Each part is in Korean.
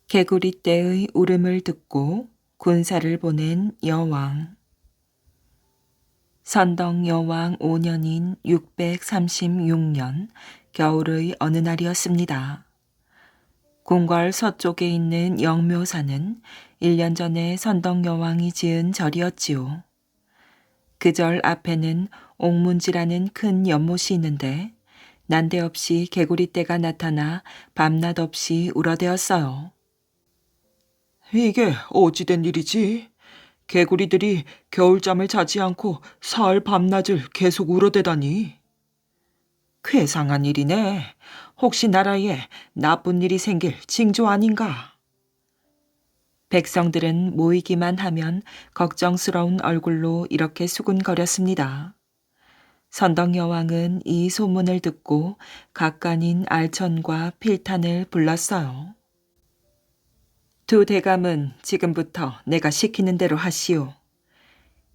개구리 떼의 울음을 듣고 군사를 보낸 여왕. 선덕 여왕 5년인 636년 겨울의 어느 날이었습니다. 궁궐 서쪽에 있는 영묘사는 1년 전에 선덕 여왕이 지은 절이었지요. 그 절 앞에는 옥문지라는 큰 연못이 있는데 난데없이 개구리 떼가 나타나 밤낮 없이 울어대었어요. 이게 어찌된 일이지? 개구리들이 겨울잠을 자지 않고 사흘 밤낮을 계속 울어대다니. 괴상한 일이네. 혹시 나라에 나쁜 일이 생길 징조 아닌가? 백성들은 모이기만 하면 걱정스러운 얼굴로 이렇게 수군거렸습니다. 선덕 여왕은 이 소문을 듣고 각간인 알천과 필탄을 불렀어요. 두 대감은 지금부터 내가 시키는 대로 하시오.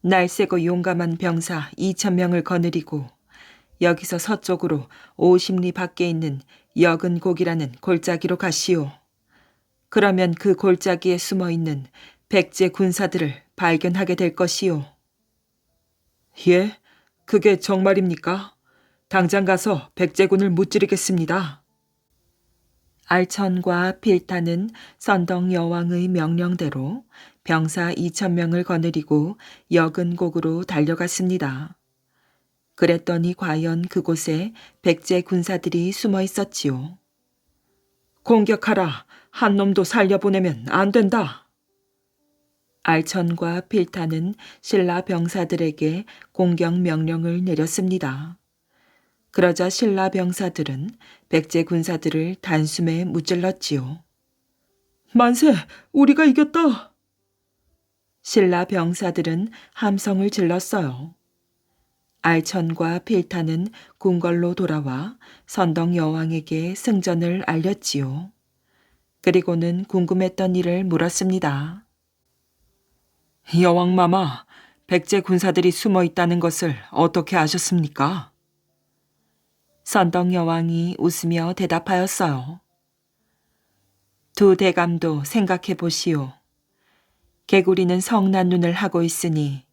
날쌔고 용감한 병사 2,000명을 거느리고 여기서 서쪽으로 50리 밖에 있는 여근곡이라는 골짜기로 가시오. 그러면 그 골짜기에 숨어있는 백제 군사들을 발견하게 될 것이오. 예? 그게 정말입니까? 당장 가서 백제군을 무찌르겠습니다. 알천과 필탄은 선덕 여왕의 명령대로 병사 2,000명을 거느리고 여근곡으로 달려갔습니다. 그랬더니 과연 그곳에 백제 군사들이 숨어 있었지요. 공격하라. 한 놈도 살려보내면 안 된다. 알천과 필탄은 신라 병사들에게 공격 명령을 내렸습니다. 그러자 신라 병사들은 백제 군사들을 단숨에 무찔렀지요. 만세! 우리가 이겼다! 신라 병사들은 함성을 질렀어요. 알천과 필탄은 궁궐로 돌아와 선덕 여왕에게 승전을 알렸지요. 그리고는 궁금했던 일을 물었습니다. 여왕마마, 백제 군사들이 숨어 있다는 것을 어떻게 아셨습니까? 선덕 여왕이 웃으며 대답하였어요. 두 대감도 생각해 보시오. 개구리는 성난 눈을 하고 있으니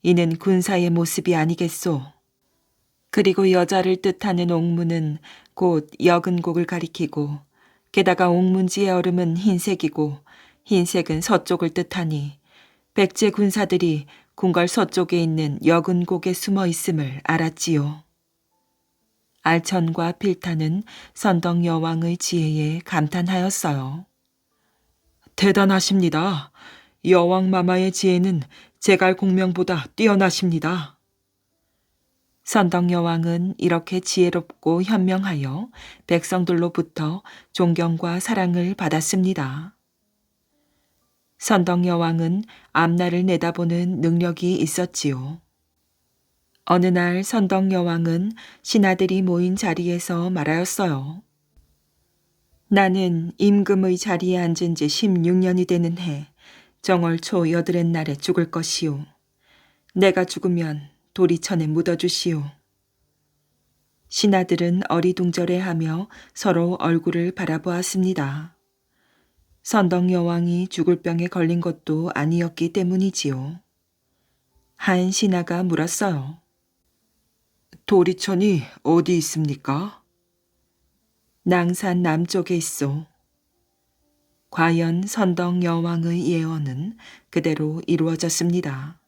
이는 군사의 모습이 아니겠소. 그리고 여자를 뜻하는 옥문은 곧 여근곡을 가리키고 게다가 옥문지의 얼음은 흰색이고 흰색은 서쪽을 뜻하니 백제 군사들이 궁궐 서쪽에 있는 여근곡에 숨어 있음을 알았지요. 알천과 필탄은 선덕 여왕의 지혜에 감탄하였어요. 대단하십니다. 여왕마마의 지혜는 제갈 공명보다 뛰어나십니다. 선덕 여왕은 이렇게 지혜롭고 현명하여 백성들로부터 존경과 사랑을 받았습니다. 선덕 여왕은 앞날을 내다보는 능력이 있었지요. 어느 날 선덕 여왕은 신하들이 모인 자리에서 말하였어요. 나는 임금의 자리에 앉은 지 16년이 되는 해 정월 초 여드렛 날에 죽을 것이오. 내가 죽으면 도리천에 묻어주시오. 신하들은 어리둥절해하며 서로 얼굴을 바라보았습니다. 선덕 여왕이 죽을 병에 걸린 것도 아니었기 때문이지요. 한 신하가 물었어요. 도리천이 어디 있습니까? 낭산 남쪽에 있소. 과연 선덕 여왕의 예언은 그대로 이루어졌습니다.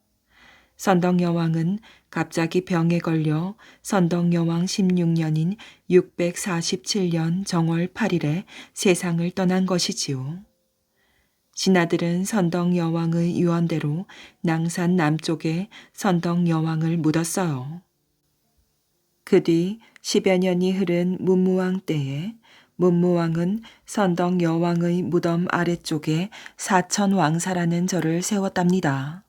선덕 여왕은 갑자기 병에 걸려 선덕 여왕 16년인 647년 정월 8일에 세상을 떠난 것이지요. 신하들은 선덕 여왕의 유언대로 낭산 남쪽에 선덕 여왕을 묻었어요. 그 뒤 10여 년이 흐른 문무왕 때에 문무왕은 선덕 여왕의 무덤 아래쪽에 사천왕사라는 절을 세웠답니다.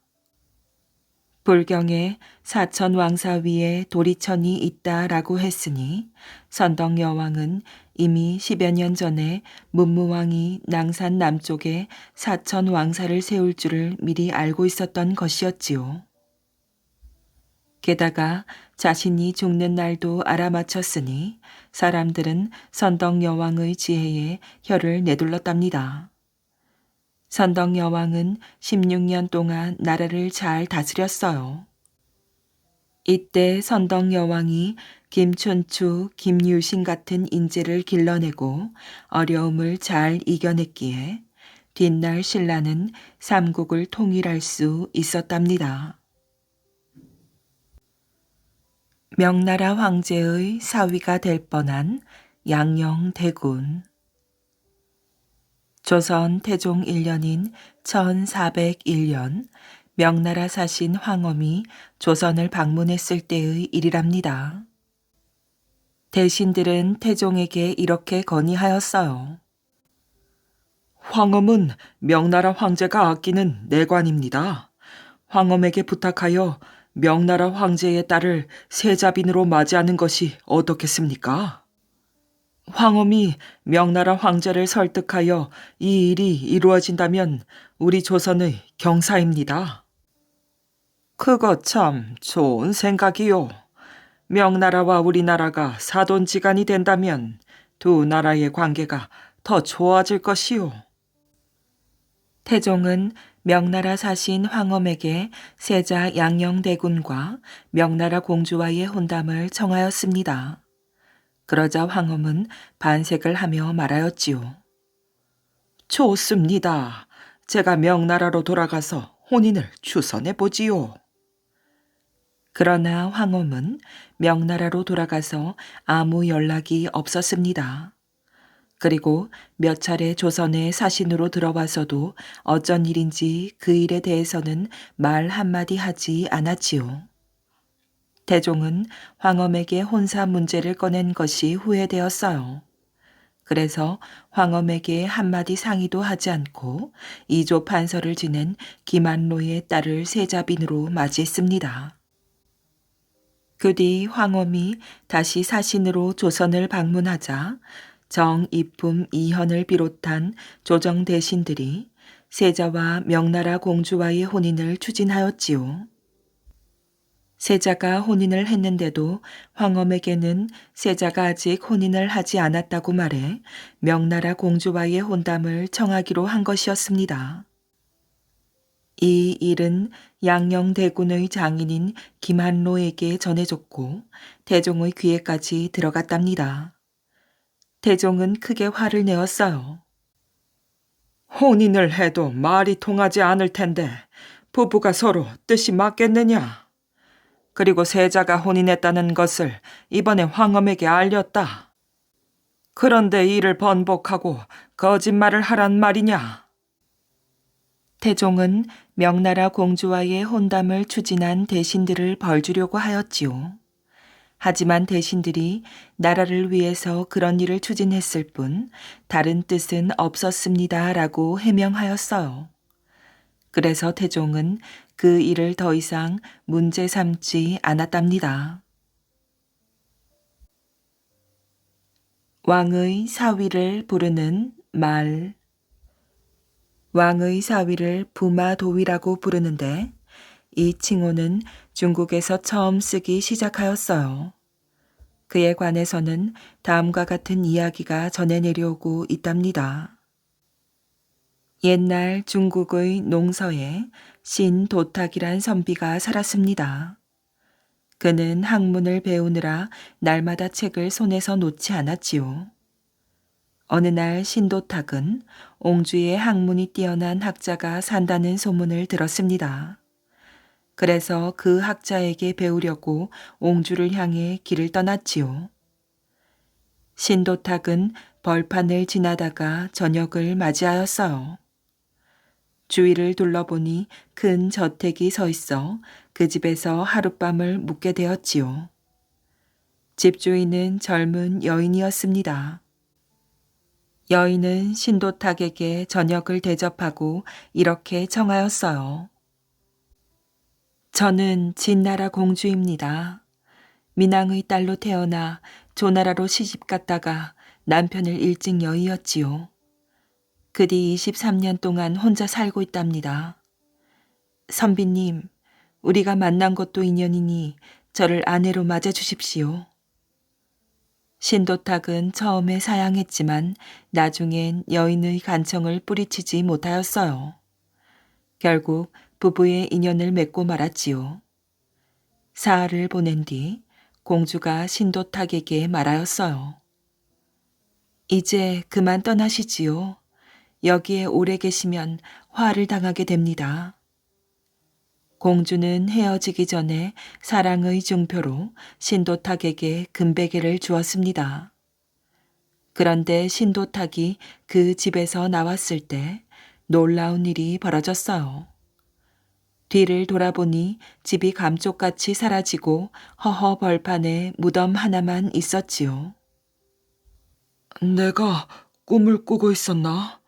불경에 사천왕사 위에 도리천이 있다라고 했으니 선덕 여왕은 이미 10여 년 전에 문무왕이 낭산 남쪽에 사천왕사를 세울 줄을 미리 알고 있었던 것이었지요. 게다가 자신이 죽는 날도 알아맞혔으니 사람들은 선덕 여왕의 지혜에 혀를 내둘렀답니다. 선덕 여왕은 16년 동안 나라를 잘 다스렸어요. 이때 선덕 여왕이 김춘추, 김유신 같은 인재를 길러내고 어려움을 잘 이겨냈기에 뒷날 신라는 삼국을 통일할 수 있었답니다. 명나라 황제의 사위가 될 뻔한 양녕대군. 조선 태종 1년인 1401년 명나라 사신 황엄이 조선을 방문했을 때의 일이랍니다. 대신들은 태종에게 이렇게 건의하였어요. 황엄은 명나라 황제가 아끼는 내관입니다. 황엄에게 부탁하여 명나라 황제의 딸을 세자빈으로 맞이하는 것이 어떻겠습니까? 황엄이 명나라 황제를 설득하여 이 일이 이루어진다면 우리 조선의 경사입니다. 그거 참 좋은 생각이요. 명나라와 우리나라가 사돈지간이 된다면 두 나라의 관계가 더 좋아질 것이요. 태종은 명나라 사신 황엄에게 세자 양녕대군과 명나라 공주와의 혼담을 청하였습니다. 그러자 황엄은 반색을 하며 말하였지요. 좋습니다. 제가 명나라로 돌아가서 혼인을 추선해 보지요. 그러나 황엄은 명나라로 돌아가서 아무 연락이 없었습니다. 그리고 몇 차례 조선에 사신으로 들어와서도 어쩐 일인지 그 일에 대해서는 말 한마디 하지 않았지요. 태종은 황엄에게 혼사 문제를 꺼낸 것이 후회되었어요. 그래서 황엄에게 한마디 상의도 하지 않고 이조 판서를 지낸 김한로의 딸을 세자빈으로 맞이했습니다. 그 뒤 황엄이 다시 사신으로 조선을 방문하자 정이품 이현을 비롯한 조정 대신들이 세자와 명나라 공주와의 혼인을 추진하였지요. 세자가 혼인을 했는데도 황엄에게는 세자가 아직 혼인을 하지 않았다고 말해 명나라 공주와의 혼담을 청하기로 한 것이었습니다. 이 일은 양녕대군의 장인인 김한로에게 전해졌고 태종의 귀에까지 들어갔답니다. 태종은 크게 화를 내었어요. 혼인을 해도 말이 통하지 않을 텐데 부부가 서로 뜻이 맞겠느냐? 그리고 세자가 혼인했다는 것을 이번에 황엄에게 알렸다. 그런데 이를 번복하고 거짓말을 하란 말이냐? 태종은 명나라 공주와의 혼담을 추진한 대신들을 벌주려고 하였지요. 하지만 대신들이 나라를 위해서 그런 일을 추진했을 뿐 다른 뜻은 없었습니다라고 해명하였어요. 그래서 태종은 그 일을 더 이상 문제 삼지 않았답니다. 왕의 사위를 부르는 말. 왕의 사위를 부마도위라고 부르는데 이 칭호는 중국에서 처음 쓰기 시작하였어요. 그에 관해서는 다음과 같은 이야기가 전해 내려오고 있답니다. 옛날 중국의 농서에 신도탁이란 선비가 살았습니다. 그는 학문을 배우느라 날마다 책을 손에서 놓지 않았지요. 어느 날 신도탁은 옹주에 학문이 뛰어난 학자가 산다는 소문을 들었습니다. 그래서 그 학자에게 배우려고 옹주를 향해 길을 떠났지요. 신도탁은 벌판을 지나다가 저녁을 맞이하였어요. 주위를 둘러보니 큰 저택이 서 있어 그 집에서 하룻밤을 묵게 되었지요. 집주인은 젊은 여인이었습니다. 여인은 신도탁에게 저녁을 대접하고 이렇게 청하였어요. 저는 진나라 공주입니다. 민왕의 딸로 태어나 조나라로 시집갔다가 남편을 일찍 여의었지요. 그 뒤 23년 동안 혼자 살고 있답니다. 선비님, 우리가 만난 것도 인연이니 저를 아내로 맞아주십시오. 신도탁은 처음에 사양했지만 나중엔 여인의 간청을 뿌리치지 못하였어요. 결국 부부의 인연을 맺고 말았지요. 사흘을 보낸 뒤 공주가 신도탁에게 말하였어요. 이제 그만 떠나시지요. 여기에 오래 계시면 화를 당하게 됩니다. 공주는 헤어지기 전에 사랑의 증표로 신도탁에게 금베개를 주었습니다. 그런데 신도탁이 그 집에서 나왔을 때 놀라운 일이 벌어졌어요. 뒤를 돌아보니 집이 감쪽같이 사라지고 허허 벌판에 무덤 하나만 있었지요. 내가 꿈을 꾸고 있었나?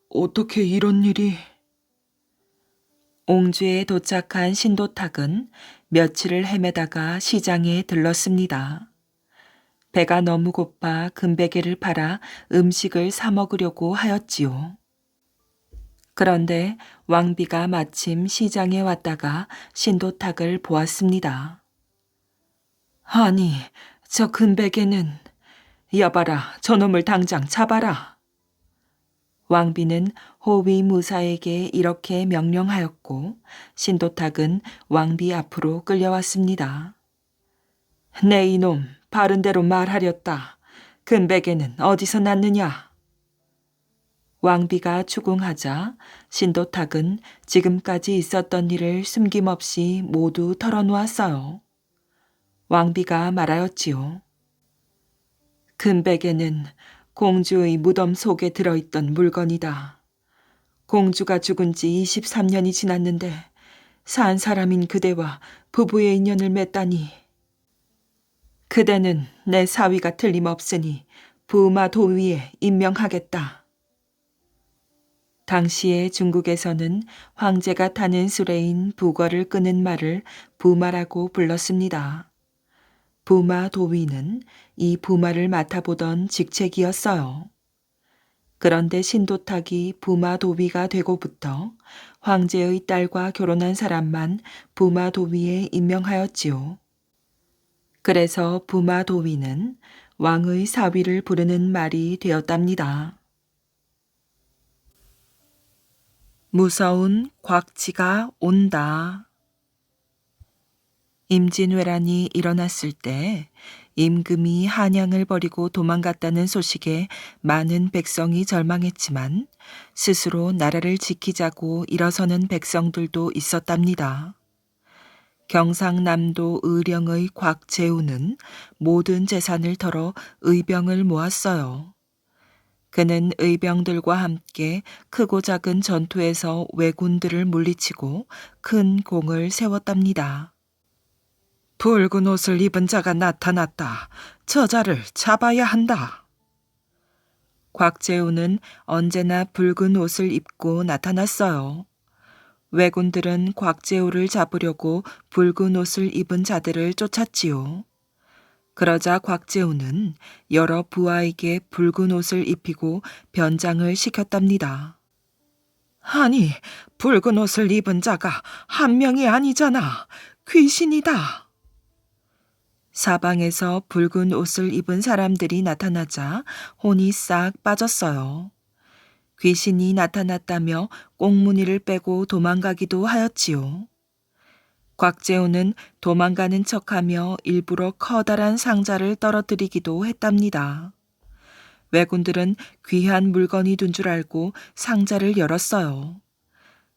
어떻게 이런 일이... 옹주에 도착한 신도탁은 며칠을 헤매다가 시장에 들렀습니다. 배가 너무 고파 금베개를 팔아 음식을 사 먹으려고 하였지요. 그런데 왕비가 마침 시장에 왔다가 신도탁을 보았습니다. 아니, 저 금베개는... 여봐라, 저놈을 당장 잡아라. 왕비는 호위 무사에게 이렇게 명령하였고 신도탁은 왕비 앞으로 끌려왔습니다. 내 이놈, 바른 대로 말하렸다. 금베개는 어디서 났느냐? 왕비가 추궁하자 신도탁은 지금까지 있었던 일을 숨김없이 모두 털어놓았어요. 왕비가 말하였지요. 금베개는 공주의 무덤 속에 들어있던 물건이다. 공주가 죽은 지 23년이 지났는데 산 사람인 그대와 부부의 인연을 맺다니. 그대는 내 사위가 틀림없으니 부마 도위에 임명하겠다. 당시에 중국에서는 황제가 타는 수레인 부거를 끄는 말을 부마라고 불렀습니다. 부마 도위는 이 부마를 맡아보던 직책이었어요. 그런데 신도탁이 부마 도위가 되고부터 황제의 딸과 결혼한 사람만 부마 도위에 임명하였지요. 그래서 부마 도위는 왕의 사위를 부르는 말이 되었답니다. 무서운 곽지가 온다. 임진왜란이 일어났을 때 임금이 한양을 버리고 도망갔다는 소식에 많은 백성이 절망했지만 스스로 나라를 지키자고 일어서는 백성들도 있었답니다. 경상남도 의령의 곽재우는 모든 재산을 털어 의병을 모았어요. 그는 의병들과 함께 크고 작은 전투에서 왜군들을 물리치고 큰 공을 세웠답니다. 붉은 옷을 입은 자가 나타났다. 저자를 잡아야 한다. 곽재우는 언제나 붉은 옷을 입고 나타났어요. 왜군들은 곽재우를 잡으려고 붉은 옷을 입은 자들을 쫓았지요. 그러자 곽재우는 여러 부하에게 붉은 옷을 입히고 변장을 시켰답니다. 아니, 붉은 옷을 입은 자가 한 명이 아니잖아. 귀신이다. 사방에서 붉은 옷을 입은 사람들이 나타나자 혼이 싹 빠졌어요. 귀신이 나타났다며 꽁무니를 빼고 도망가기도 하였지요. 곽재우는 도망가는 척하며 일부러 커다란 상자를 떨어뜨리기도 했답니다. 왜군들은 귀한 물건이 든 줄 알고 상자를 열었어요.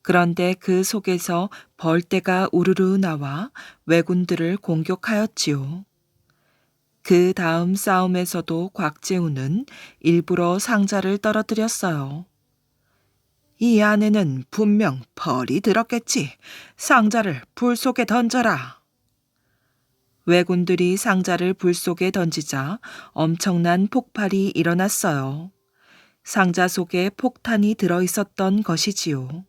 그런데 그 속에서 벌떼가 우르르 나와 왜군들을 공격하였지요. 그 다음 싸움에서도 곽재우는 일부러 상자를 떨어뜨렸어요. 이 안에는 분명 벌이 들었겠지. 상자를 불 속에 던져라. 왜군들이 상자를 불 속에 던지자 엄청난 폭발이 일어났어요. 상자 속에 폭탄이 들어있었던 것이지요.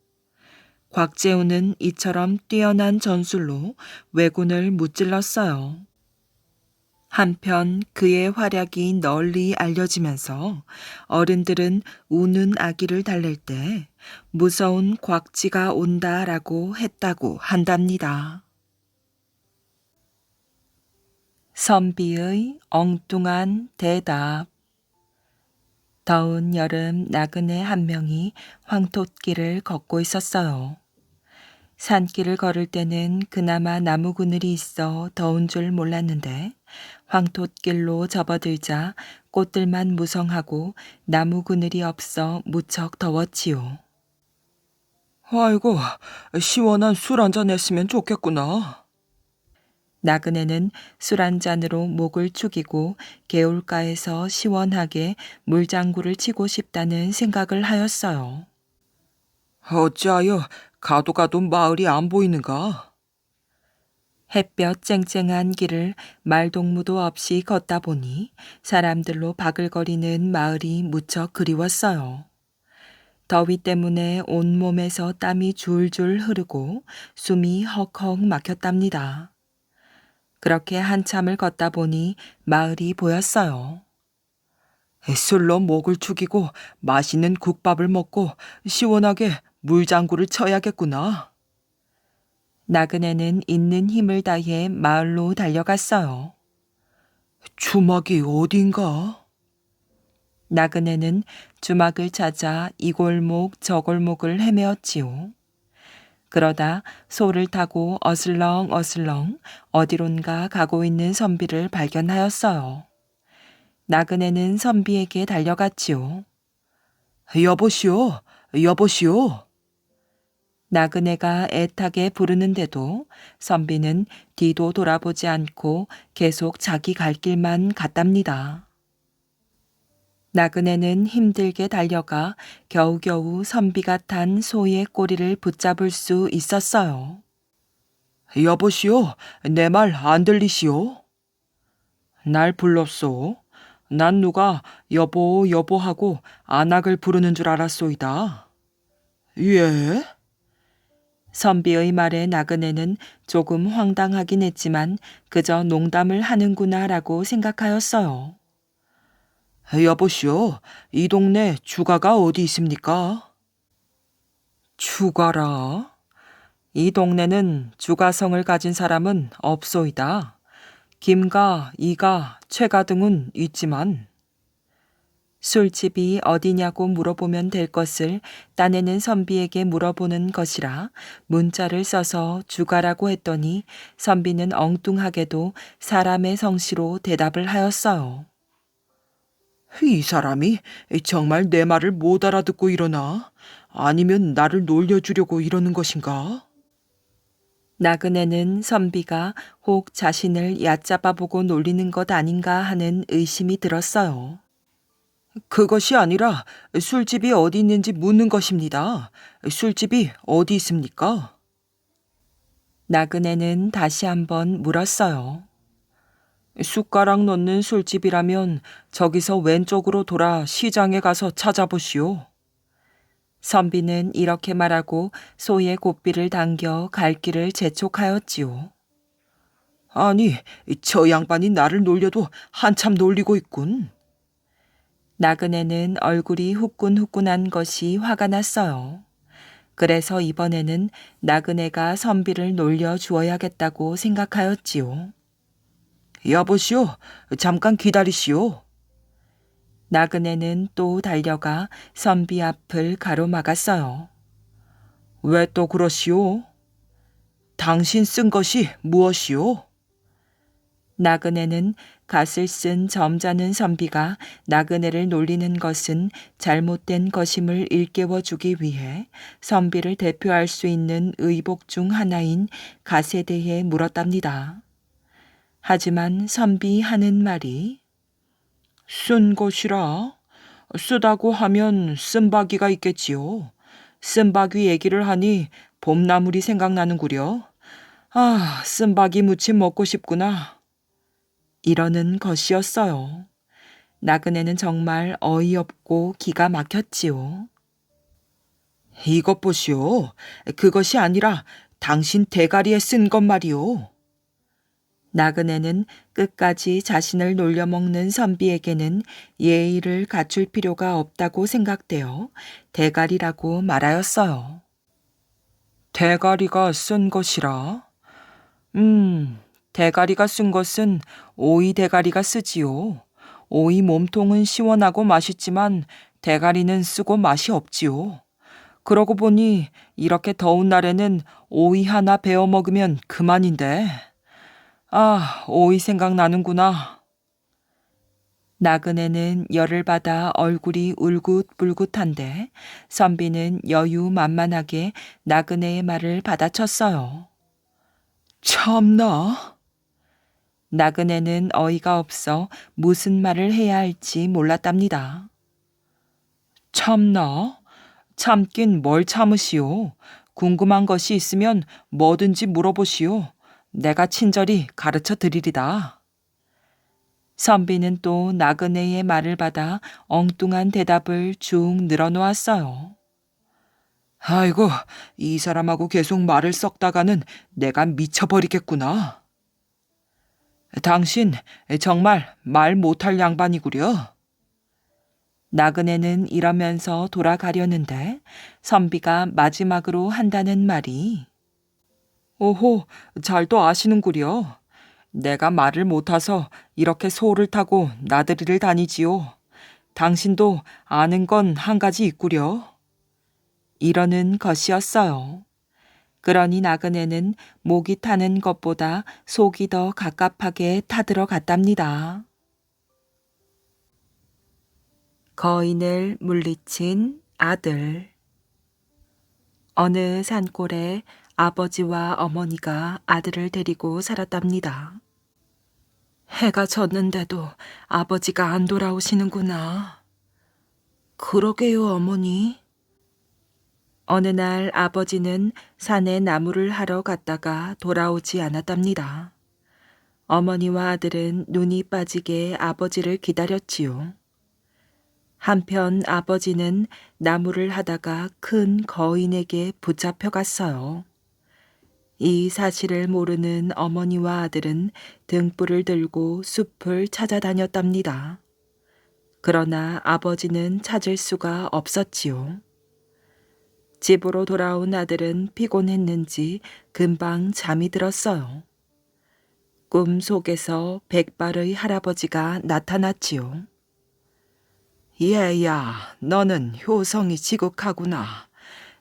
곽재우는 이처럼 뛰어난 전술로 왜군을 무찔렀어요. 한편 그의 활약이 널리 알려지면서 어른들은 우는 아기를 달랠 때 무서운 곽지가 온다라고 했다고 한답니다. 선비의 엉뚱한 대답. 더운 여름 나그네 한 명이 황토길을 걷고 있었어요. 산길을 걸을 때는 그나마 나무 그늘이 있어 더운 줄 몰랐는데 황토길로 접어들자 꽃들만 무성하고 나무 그늘이 없어 무척 더웠지요. 아이고, 시원한 술 한잔 했으면 좋겠구나. 나그네는 술 한 잔으로 목을 축이고 개울가에서 시원하게 물장구를 치고 싶다는 생각을 하였어요. 어찌하여 가도 가도 마을이 안 보이는가? 햇볕 쨍쨍한 길을 말동무도 없이 걷다 보니 사람들로 바글거리는 마을이 무척 그리웠어요. 더위 때문에 온몸에서 땀이 줄줄 흐르고 숨이 헉헉 막혔답니다. 그렇게 한참을 걷다 보니 마을이 보였어요. 술로 목을 축이고 맛있는 국밥을 먹고 시원하게 물장구를 쳐야겠구나. 나그네는 있는 힘을 다해 마을로 달려갔어요. 주막이 어딘가? 나그네는 주막을 찾아 이 골목 저 골목을 헤매었지요. 그러다 소를 타고 어슬렁어슬렁 어디론가 가고 있는 선비를 발견하였어요. 나그네는 선비에게 달려갔지요. 여보시오, 여보시오. 나그네가 애타게 부르는데도 선비는 뒤도 돌아보지 않고 계속 자기 갈 길만 갔답니다. 나그네는 힘들게 달려가 겨우겨우 선비가 탄 소의 꼬리를 붙잡을 수 있었어요. 여보시오, 내 말 안 들리시오? 날 불렀소. 난 누가 여보 여보 하고 안악을 부르는 줄 알았소이다. 예? 선비의 말에 나그네는 조금 황당하긴 했지만 그저 농담을 하는구나라고 생각하였어요. 여보시오, 이 동네 주가가 어디 있습니까? 주가라? 이 동네는 주가성을 가진 사람은 없소이다. 김가, 이가, 최가 등은 있지만 술집이 어디냐고 물어보면 될 것을 딴에는 선비에게 물어보는 것이라 문자를 써서 주가라고 했더니 선비는 엉뚱하게도 사람의 성씨로 대답을 하였어요. 이 사람이 정말 내 말을 못 알아듣고 이러나? 아니면 나를 놀려주려고 이러는 것인가? 나그네는 선비가 혹 자신을 얕잡아보고 놀리는 것 아닌가 하는 의심이 들었어요. 그것이 아니라 술집이 어디 있는지 묻는 것입니다. 술집이 어디 있습니까? 나그네는 다시 한번 물었어요. 숟가락 넣는 술집이라면 저기서 왼쪽으로 돌아 시장에 가서 찾아보시오. 선비는 이렇게 말하고 소의 고삐를 당겨 갈 길을 재촉하였지요. 아니, 저 양반이 나를 놀려도 한참 놀리고 있군. 나그네는 얼굴이 후끈후끈한 것이 화가 났어요. 그래서 이번에는 나그네가 선비를 놀려 주어야겠다고 생각하였지요. 여보시오, 잠깐 기다리시오. 나그네는 또 달려가 선비 앞을 가로막았어요. 왜 또 그러시오? 당신 쓴 것이 무엇이오? 나그네는 갓을 쓴 점잖은 선비가 나그네를 놀리는 것은 잘못된 것임을 일깨워 주기 위해 선비를 대표할 수 있는 의복 중 하나인 갓에 대해 물었답니다. 하지만 선비 하는 말이 쓴 것이라? 쓰다고 하면 쓴바귀가 있겠지요. 쓴바귀 얘기를 하니 봄나물이 생각나는구려. 아, 쓴바귀 무침 먹고 싶구나. 이러는 것이었어요. 나그네는 정말 어이없고 기가 막혔지요. 이것 보시오. 그것이 아니라 당신 대가리에 쓴 것 말이오. 나그네는 끝까지 자신을 놀려먹는 선비에게는 예의를 갖출 필요가 없다고 생각되어 대가리라고 말하였어요. 대가리가 쓴 것이라? 대가리가 쓴 것은 오이 대가리가 쓰지요. 오이 몸통은 시원하고 맛있지만 대가리는 쓰고 맛이 없지요. 그러고 보니 이렇게 더운 날에는 오이 하나 베어 먹으면 그만인데. 아, 오이 생각나는구나. 나그네는 열을 받아 얼굴이 울긋불긋한데 선비는 여유만만하게 나그네의 말을 받아쳤어요. 참나. 나그네는 어이가 없어 무슨 말을 해야 할지 몰랐답니다. 참나? 참긴 뭘 참으시오. 궁금한 것이 있으면 뭐든지 물어보시오. 내가 친절히 가르쳐 드리리다. 선비는 또 나그네의 말을 받아 엉뚱한 대답을 쭉 늘어놓았어요. 아이고, 이 사람하고 계속 말을 썩다가는 내가 미쳐버리겠구나. 당신 정말 말 못할 양반이구려. 나그네는 이러면서 돌아가려는데 선비가 마지막으로 한다는 말이 오호, 잘도 아시는구려. 내가 말을 못해서 이렇게 소를 타고 나들이를 다니지요. 당신도 아는 건 한 가지 있구려. 이러는 것이었어요. 그러니 나그네는 목이 타는 것보다 속이 더 갑갑하게 타들어갔답니다. 거인을 물리친 아들. 어느 산골에 아버지와 어머니가 아들을 데리고 살았답니다. 해가 졌는데도 아버지가 안 돌아오시는구나. 그러게요, 어머니. 어느 날 아버지는 산에 나무를 하러 갔다가 돌아오지 않았답니다. 어머니와 아들은 눈이 빠지게 아버지를 기다렸지요. 한편 아버지는 나무를 하다가 큰 거인에게 붙잡혀 갔어요. 이 사실을 모르는 어머니와 아들은 등불을 들고 숲을 찾아다녔답니다. 그러나 아버지는 찾을 수가 없었지요. 집으로 돌아온 아들은 피곤했는지 금방 잠이 들었어요. 꿈 속에서 백발의 할아버지가 나타났지요. 얘야, 너는 효성이 지극하구나.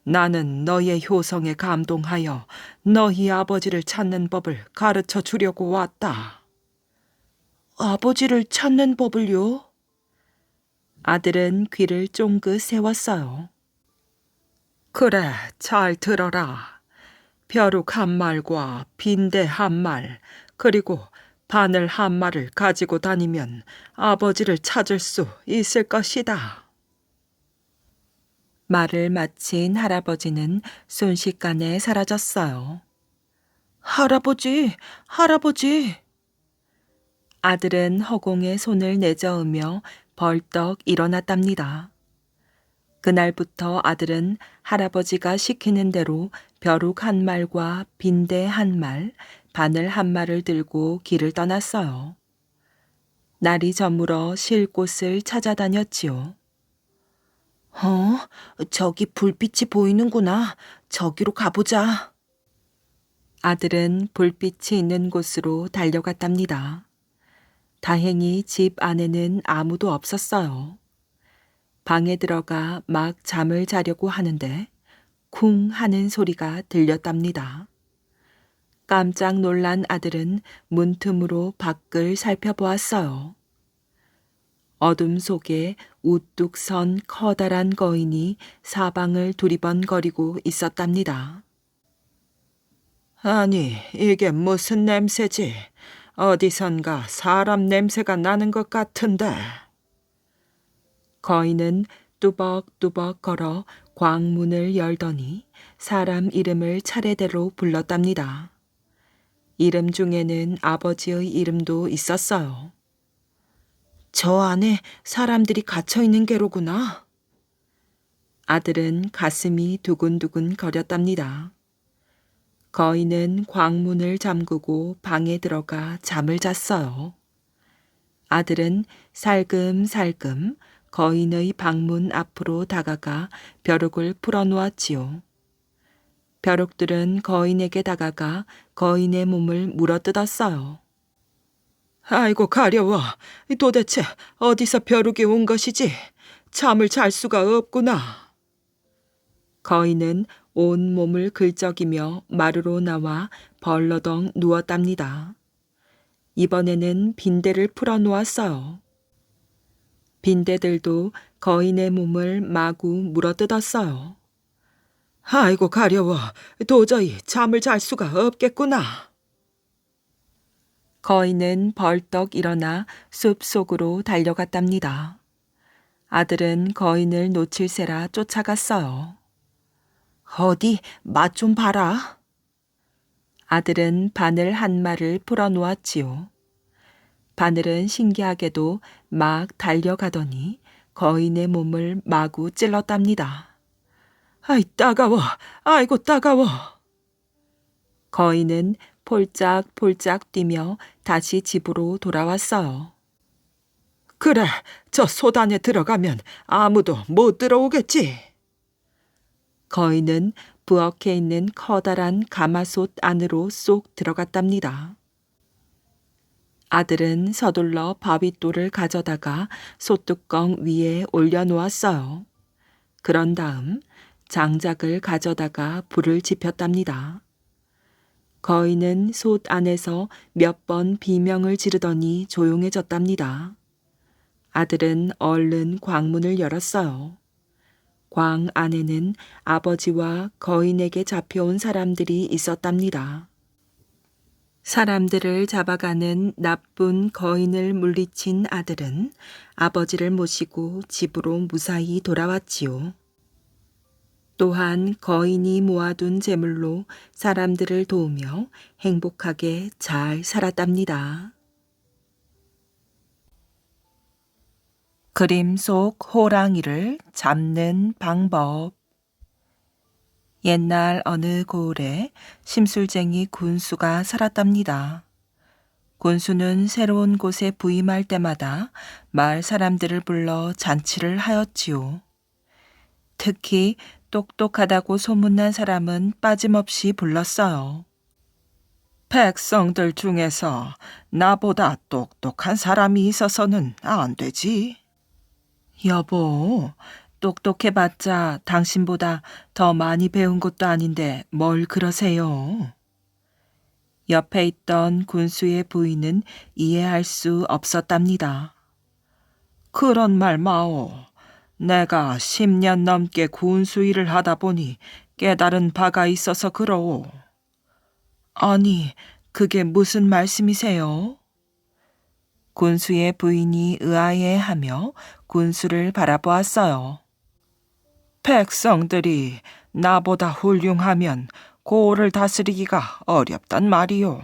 나는 너의 효성에 감동하여 너희 아버지를 찾는 법을 가르쳐 주려고 왔다. 아버지를 찾는 법을요? 아들은 귀를 쫑긋 세웠어요. 그래, 잘 들어라. 벼룩 한 말과 빈대 한 말, 그리고 바늘 한 말을 가지고 다니면 아버지를 찾을 수 있을 것이다. 말을 마친 할아버지는 순식간에 사라졌어요. 할아버지, 할아버지. 아들은 허공에 손을 내저으며 벌떡 일어났답니다. 그날부터 아들은 할아버지가 시키는 대로 벼룩 한 말과 빈대 한 말, 바늘 한 말을 들고 길을 떠났어요. 날이 저물어 쉴 곳을 찾아다녔지요. 저기 불빛이 보이는구나. 저기로 가보자. 아들은 불빛이 있는 곳으로 달려갔답니다. 다행히 집 안에는 아무도 없었어요. 방에 들어가 막 잠을 자려고 하는데 쿵 하는 소리가 들렸답니다. 깜짝 놀란 아들은 문틈으로 밖을 살펴보았어요. 어둠 속에 우뚝 선 커다란 거인이 사방을 두리번거리고 있었답니다. 아니, 이게 무슨 냄새지? 어디선가 사람 냄새가 나는 것 같은데. 거인은 뚜벅뚜벅 걸어 광문을 열더니 사람 이름을 차례대로 불렀답니다. 이름 중에는 아버지의 이름도 있었어요. 저 안에 사람들이 갇혀 있는 게로구나. 아들은 가슴이 두근두근 거렸답니다. 거인은 광문을 잠그고 방에 들어가 잠을 잤어요. 아들은 살금살금 거인의 방문 앞으로 다가가 벼룩을 풀어놓았지요. 벼룩들은 거인에게 다가가 거인의 몸을 물어뜯었어요. 아이고 가려워. 도대체 어디서 벼룩이 온 것이지? 잠을 잘 수가 없구나. 거인은 온 몸을 긁적이며 마루로 나와 벌러덩 누웠답니다. 이번에는 빈대를 풀어 놓았어요. 빈대들도 거인의 몸을 마구 물어뜯었어요. 아이고 가려워. 도저히 잠을 잘 수가 없겠구나. 거인은 벌떡 일어나 숲 속으로 달려갔답니다. 아들은 거인을 놓칠세라 쫓아갔어요. 어디 맛 좀 봐라. 아들은 바늘 한 마를 풀어 놓았지요. 바늘은 신기하게도 막 달려가더니 거인의 몸을 마구 찔렀답니다. 아이 따가워. 아이고 따가워. 거인은 폴짝폴짝 뛰며 다시 집으로 돌아왔어요. 그래, 저 솥 안에 들어가면 아무도 못 들어오겠지. 거인은 부엌에 있는 커다란 가마솥 안으로 쏙 들어갔답니다. 아들은 서둘러 바윗돌을 가져다가 솥뚜껑 위에 올려놓았어요. 그런 다음 장작을 가져다가 불을 지폈답니다. 거인은 솥 안에서 몇 번 비명을 지르더니 조용해졌답니다. 아들은 얼른 광문을 열었어요. 광 안에는 아버지와 거인에게 잡혀온 사람들이 있었답니다. 사람들을 잡아가는 나쁜 거인을 물리친 아들은 아버지를 모시고 집으로 무사히 돌아왔지요. 또한 거인이 모아둔 재물로 사람들을 도우며 행복하게 잘 살았답니다. 그림 속 호랑이를 잡는 방법. 옛날 어느 고을에 심술쟁이 군수가 살았답니다. 군수는 새로운 곳에 부임할 때마다 마을 사람들을 불러 잔치를 하였지요. 특히 똑똑하다고 소문난 사람은 빠짐없이 불렀어요. 백성들 중에서 나보다 똑똑한 사람이 있어서는 안 되지. 여보, 똑똑해봤자 당신보다 더 많이 배운 것도 아닌데 뭘 그러세요? 옆에 있던 군수의 부인은 이해할 수 없었답니다. 그런 말 마오. 내가 10년 넘게 군수 일을 하다 보니 깨달은 바가 있어서 그러오. 아니, 그게 무슨 말씀이세요? 군수의 부인이 의아해하며 군수를 바라보았어요. 백성들이 나보다 훌륭하면 고을을 다스리기가 어렵단 말이오.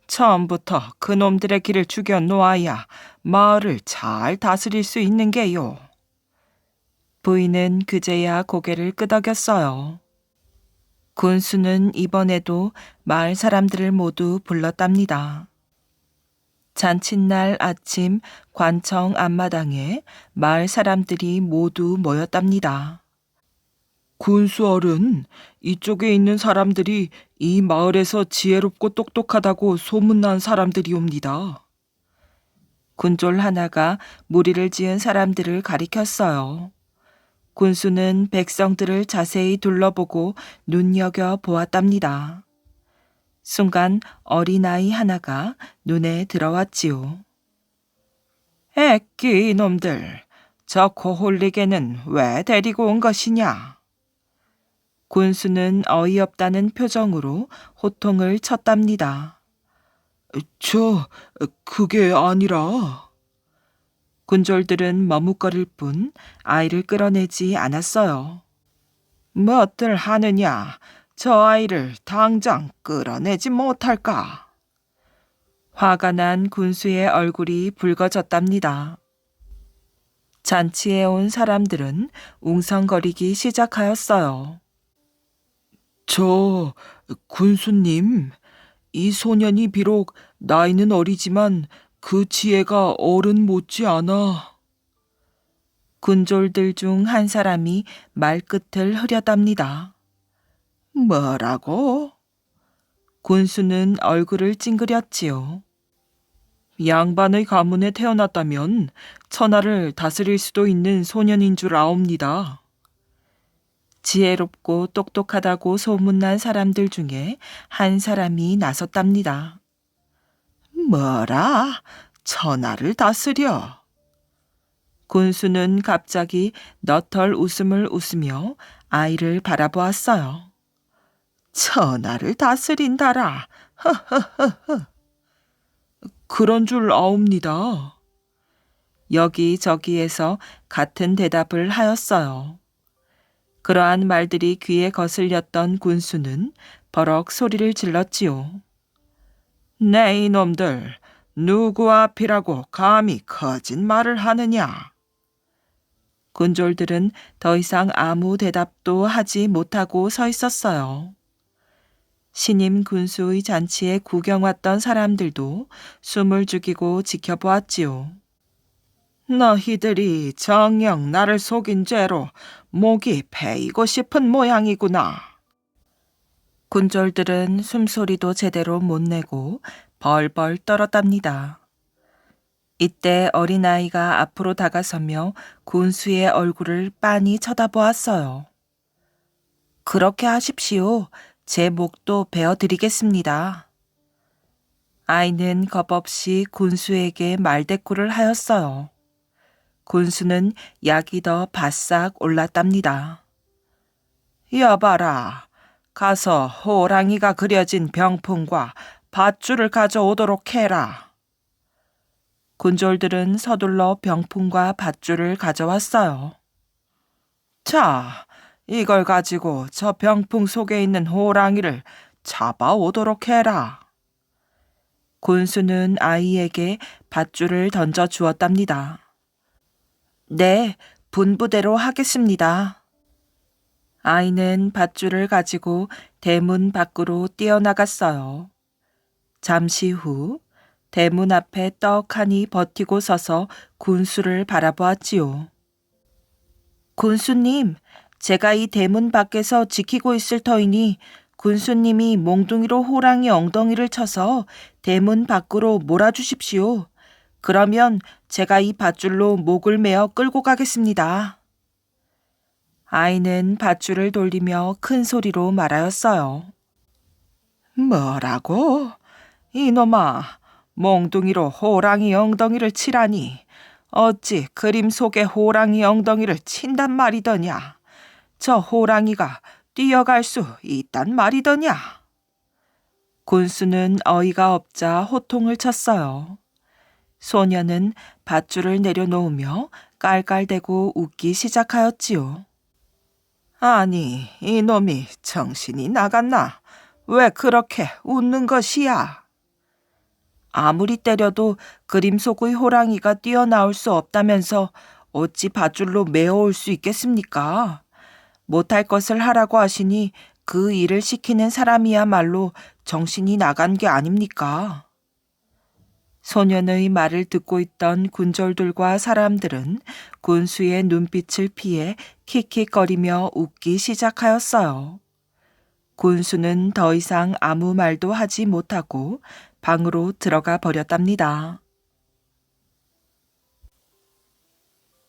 처음부터 그놈들의 길을 죽여 놓아야 마을을 잘 다스릴 수 있는 게요. 부인은 그제야 고개를 끄덕였어요. 군수는 이번에도 마을 사람들을 모두 불렀답니다. 잔칫날 아침 관청 앞마당에 마을 사람들이 모두 모였답니다. 군수 어른, 이쪽에 있는 사람들이 이 마을에서 지혜롭고 똑똑하다고 소문난 사람들이옵니다. 군졸 하나가 무리를 지은 사람들을 가리켰어요. 군수는 백성들을 자세히 둘러보고 눈여겨보았답니다. 순간 어린아이 하나가 눈에 들어왔지요. 애끼 이놈들, 저 고홀릭에는 왜 데리고 온 것이냐? 군수는 어이없다는 표정으로 호통을 쳤답니다. 그게 아니라... 군졸들은 머뭇거릴 뿐 아이를 끌어내지 않았어요. 뭣들 하느냐? 저 아이를 당장 끌어내지 못할까? 화가 난 군수의 얼굴이 붉어졌답니다. 잔치에 온 사람들은 웅성거리기 시작하였어요. 군수님, 이 소년이 비록 나이는 어리지만 그 지혜가 어른 못지 않아. 군졸들 중 한 사람이 말끝을 흐렸답니다. 뭐라고? 군수는 얼굴을 찡그렸지요. 양반의 가문에 태어났다면 천하를 다스릴 수도 있는 소년인 줄 아옵니다. 지혜롭고 똑똑하다고 소문난 사람들 중에 한 사람이 나섰답니다. 뭐라? 천하를 다스려? 군수는 갑자기 너털 웃음을 웃으며 아이를 바라보았어요. 천하를 다스린다라. 그런 줄 아옵니다. 여기저기에서 같은 대답을 하였어요. 그러한 말들이 귀에 거슬렸던 군수는 버럭 소리를 질렀지요. 네 이놈들, 누구 앞이라고 감히 거짓말을 하느냐? 군졸들은 더 이상 아무 대답도 하지 못하고 서 있었어요. 신임 군수의 잔치에 구경 왔던 사람들도 숨을 죽이고 지켜보았지요. 너희들이 정녕 나를 속인 죄로 목이 베이고 싶은 모양이구나. 군졸들은 숨소리도 제대로 못 내고 벌벌 떨었답니다. 이때 어린아이가 앞으로 다가서며 군수의 얼굴을 빤히 쳐다보았어요. 그렇게 하십시오. 제 목도 베어드리겠습니다. 아이는 겁없이 군수에게 말대꾸를 하였어요. 군수는 약이 더 바싹 올랐답니다. 여봐라, 가서 호랑이가 그려진 병풍과 밧줄을 가져오도록 해라. 군졸들은 서둘러 병풍과 밧줄을 가져왔어요. 자, 이걸 가지고 저 병풍 속에 있는 호랑이를 잡아오도록 해라. 군수는 아이에게 밧줄을 던져 주었답니다. 네, 분부대로 하겠습니다. 아이는 밧줄을 가지고 대문 밖으로 뛰어나갔어요. 잠시 후 대문 앞에 떡하니 버티고 서서 군수를 바라보았지요. 군수님, 제가 이 대문 밖에서 지키고 있을 터이니 군수님이 몽둥이로 호랑이 엉덩이를 쳐서 대문 밖으로 몰아주십시오. 그러면 제가 이 밧줄로 목을 메어 끌고 가겠습니다. 아이는 밧줄을 돌리며 큰 소리로 말하였어요. 뭐라고? 이놈아, 몽둥이로 호랑이 엉덩이를 치라니. 어찌 그림 속의 호랑이 엉덩이를 친단 말이더냐. 저 호랑이가 뛰어갈 수 있단 말이더냐. 군수는 어이가 없자 호통을 쳤어요. 소녀는 밧줄을 내려놓으며 깔깔대고 웃기 시작하였지요. 아니, 이놈이 정신이 나갔나? 왜 그렇게 웃는 것이야? 아무리 때려도 그림 속의 호랑이가 뛰어나올 수 없다면서 어찌 밧줄로 메어올 수 있겠습니까? 못할 것을 하라고 하시니 그 일을 시키는 사람이야말로 정신이 나간 게 아닙니까? 소년의 말을 듣고 있던 군졸들과 사람들은 군수의 눈빛을 피해 킥킥거리며 웃기 시작하였어요. 군수는 더 이상 아무 말도 하지 못하고 방으로 들어가 버렸답니다.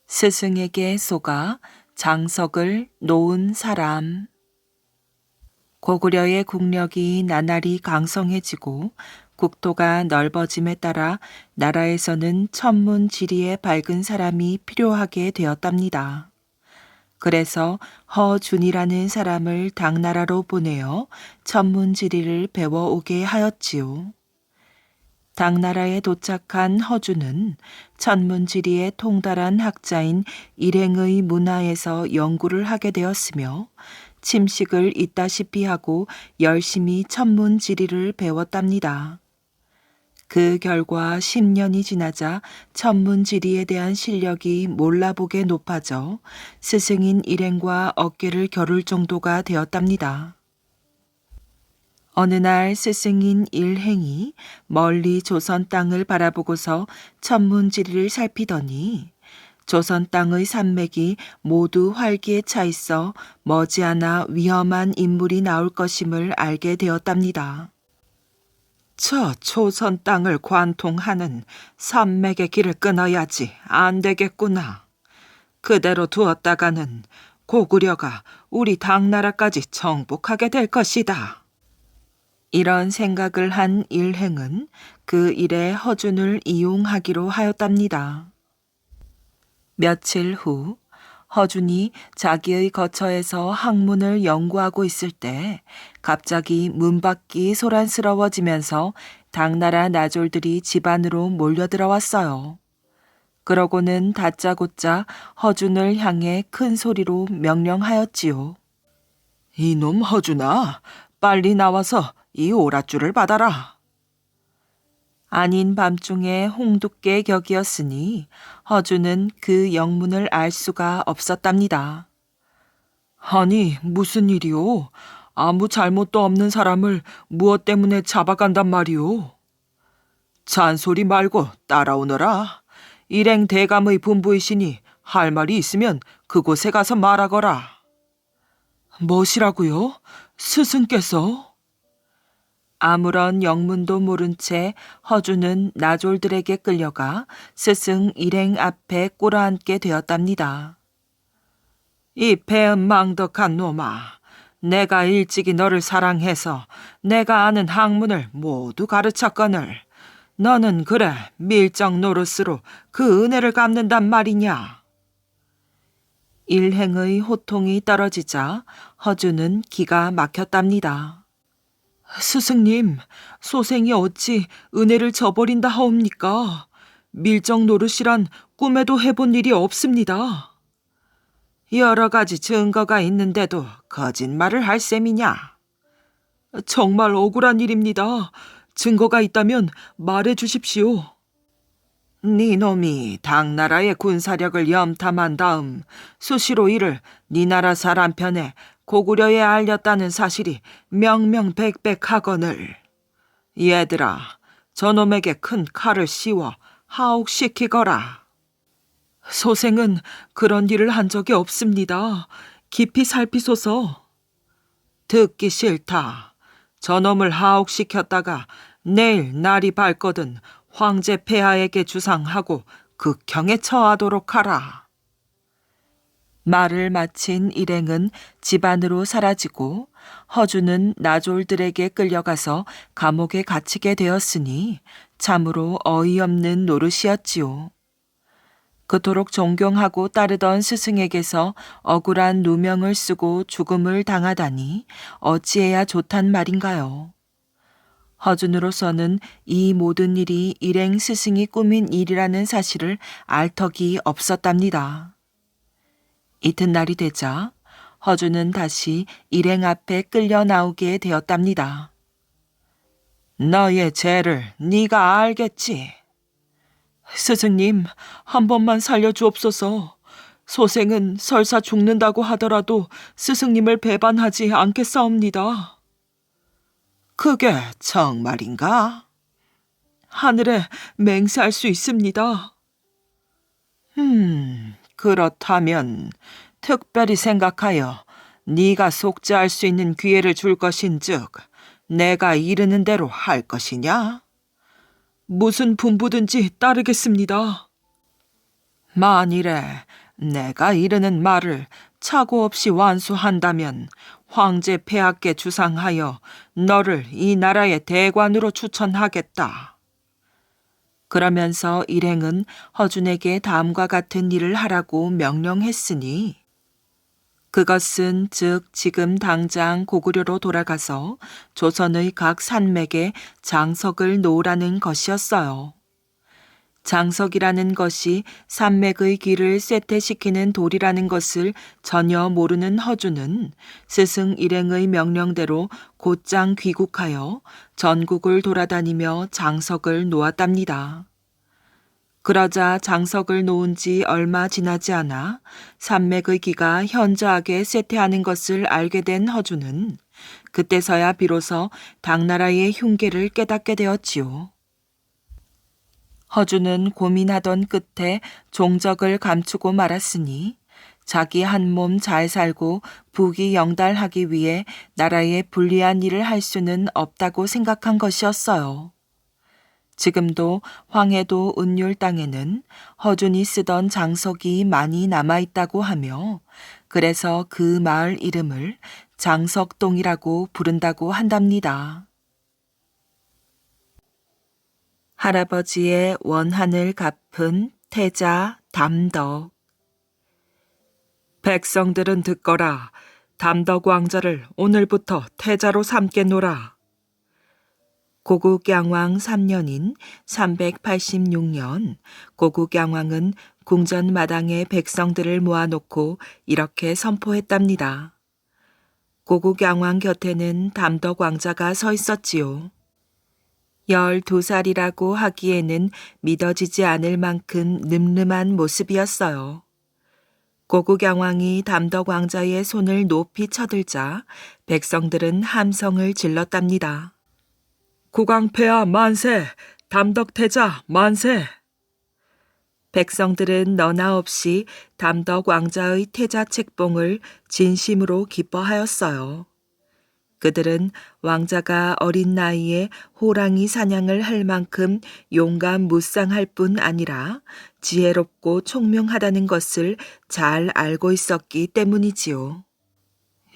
스승에게 속아 장석을 놓은 사람. 고구려의 국력이 나날이 강성해지고 국토가 넓어짐에 따라 나라에서는 천문지리에 밝은 사람이 필요하게 되었답니다. 그래서 허준이라는 사람을 당나라로 보내어 천문지리를 배워오게 하였지요. 당나라에 도착한 허준은 천문지리에 통달한 학자인 일행의 문화에서 연구를 하게 되었으며 침식을 있다시피 하고 열심히 천문지리를 배웠답니다. 그 결과 10년이 지나자 천문지리에 대한 실력이 몰라보게 높아져 스승인 일행과 어깨를 겨룰 정도가 되었답니다. 어느 날 스승인 일행이 멀리 조선 땅을 바라보고서 천문지리를 살피더니 조선 땅의 산맥이 모두 활기에 차 있어 머지않아 위험한 인물이 나올 것임을 알게 되었답니다. 저 조선 땅을 관통하는 산맥의 길을 끊어야지 안 되겠구나. 그대로 두었다가는 고구려가 우리 당나라까지 정복하게 될 것이다. 이런 생각을 한 일행은 그 일에 허준을 이용하기로 하였답니다. 며칠 후 허준이 자기의 거처에서 학문을 연구하고 있을 때 갑자기 문 밖이 소란스러워지면서 당나라 나졸들이 집 안으로 몰려들어왔어요. 그러고는 다짜고짜 허준을 향해 큰 소리로 명령하였지요. 이놈 허준아, 빨리 나와서 이 오랏줄을 받아라. 아닌 밤중에 홍두깨 격이었으니 허준은 그 영문을 알 수가 없었답니다. 아니, 무슨 일이오? 아무 잘못도 없는 사람을 무엇 때문에 잡아간단 말이오? 잔소리 말고 따라오너라. 일행 대감의 분부이시니 할 말이 있으면 그곳에 가서 말하거라. 무엇이라고요? 스승께서? 아무런 영문도 모른 채 허준은 나졸들에게 끌려가 스승 일행 앞에 꿇어앉게 되었답니다. 이 배은망덕한 놈아, 내가 일찍이 너를 사랑해서 내가 아는 학문을 모두 가르쳤거늘 너는 그래 밀정 노릇으로 그 은혜를 갚는단 말이냐? 일행의 호통이 떨어지자 허준은 기가 막혔답니다. 스승님, 소생이 어찌 은혜를 저버린다 하옵니까? 밀정 노릇이란 꿈에도 해본 일이 없습니다. 여러 가지 증거가 있는데도 거짓말을 할 셈이냐? 정말 억울한 일입니다. 증거가 있다면 말해 주십시오. 네 놈이 당나라의 군사력을 염탐한 다음 수시로 이를 네 나라 사람 편에 고구려에 알렸다는 사실이 명명백백하거늘. 얘들아, 저놈에게 큰 칼을 씌워 하옥시키거라. 소생은 그런 일을 한 적이 없습니다. 깊이 살피소서. 듣기 싫다. 저놈을 하옥시켰다가 내일 날이 밝거든 황제 폐하에게 주상하고 극형에 처하도록 하라. 말을 마친 일행은 집 안으로 사라지고 허준은 나졸들에게 끌려가서 감옥에 갇히게 되었으니 참으로 어이없는 노릇이었지요. 그토록 존경하고 따르던 스승에게서 억울한 누명을 쓰고 죽음을 당하다니 어찌해야 좋단 말인가요? 허준으로서는 이 모든 일이 일행 스승이 꾸민 일이라는 사실을 알 턱이 없었답니다. 이튿날이 되자 허준은 다시 일행 앞에 끌려 나오게 되었답니다. 너의 죄를 네가 알겠지? 스승님, 한 번만 살려주옵소서. 소생은 설사 죽는다고 하더라도 스승님을 배반하지 않겠사옵니다. 그게 정말인가? 하늘에 맹세할 수 있습니다. 그렇다면 특별히 생각하여 네가 속죄할 수 있는 기회를 줄 것인즉 내가 이르는 대로 할 것이냐? 무슨 분부든지 따르겠습니다. 만일에 내가 이르는 말을 착오 없이 완수한다면 황제 폐하께 주상하여 너를 이 나라의 대관으로 추천하겠다. 그러면서 일행은 허준에게 다음과 같은 일을 하라고 명령했으니 그것은 즉 지금 당장 고구려로 돌아가서 조선의 각 산맥에 장석을 놓으라는 것이었어요. 장석이라는 것이 산맥의 길을 쇠퇴시키는 돌이라는 것을 전혀 모르는 허준은 스승 일행의 명령대로 곧장 귀국하여 전국을 돌아다니며 장석을 놓았답니다. 그러자 장석을 놓은 지 얼마 지나지 않아 산맥의 기가 현저하게 쇠퇴하는 것을 알게 된 허준은 그때서야 비로소 당나라의 흉계를 깨닫게 되었지요. 허주는 고민하던 끝에 종적을 감추고 말았으니 자기 한 몸 잘 살고 부귀 영달하기 위해 나라에 불리한 일을 할 수는 없다고 생각한 것이었어요. 지금도 황해도 은율 땅에는 허준이 쓰던 장석이 많이 남아있다고 하며 그래서 그 마을 이름을 장석동이라고 부른다고 한답니다. 할아버지의 원한을 갚은 태자 담덕. 백성들은 듣거라. 담덕 왕자를 오늘부터 태자로 삼겠노라. 고국양왕 3년인 386년 고국양왕은 궁전 마당에 백성들을 모아놓고 이렇게 선포했답니다. 고국양왕 곁에는 담덕 왕자가 서 있었지요. 12살이라고 하기에는 믿어지지 않을 만큼 늠름한 모습이었어요. 고국양왕이 담덕 왕자의 손을 높이 쳐들자 백성들은 함성을 질렀답니다. 국왕폐하 만세! 담덕태자 만세! 백성들은 너나 없이 담덕 왕자의 태자 책봉을 진심으로 기뻐하였어요. 그들은 왕자가 어린 나이에 호랑이 사냥을 할 만큼 용감 무쌍할 뿐 아니라 지혜롭고 총명하다는 것을 잘 알고 있었기 때문이지요.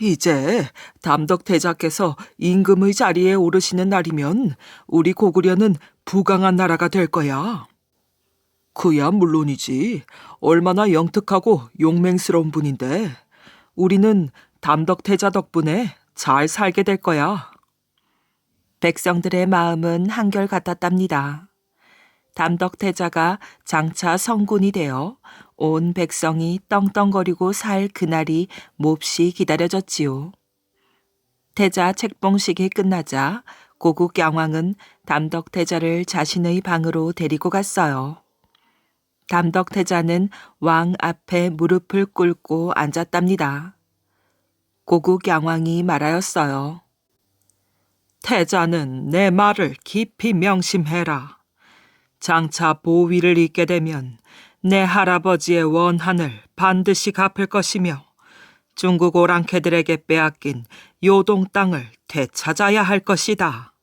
이제 담덕태자께서 임금의 자리에 오르시는 날이면 우리 고구려는 부강한 나라가 될 거야. 그야 물론이지. 얼마나 영특하고 용맹스러운 분인데 우리는 담덕태자 덕분에 잘 살게 될 거야. 백성들의 마음은 한결같았답니다. 담덕태자가 장차 성군이 되어 온 백성이 떵떵거리고 살 그날이 몹시 기다려졌지요. 태자 책봉식이 끝나자 고국양왕은 담덕태자를 자신의 방으로 데리고 갔어요. 담덕태자는 왕 앞에 무릎을 꿇고 앉았답니다. 고국양왕이 말하였어요. 태자는 내 말을 깊이 명심해라. 장차 보위를 잇게 되면 내 할아버지의 원한을 반드시 갚을 것이며 중국 오랑캐들에게 빼앗긴 요동 땅을 되찾아야 할 것이다.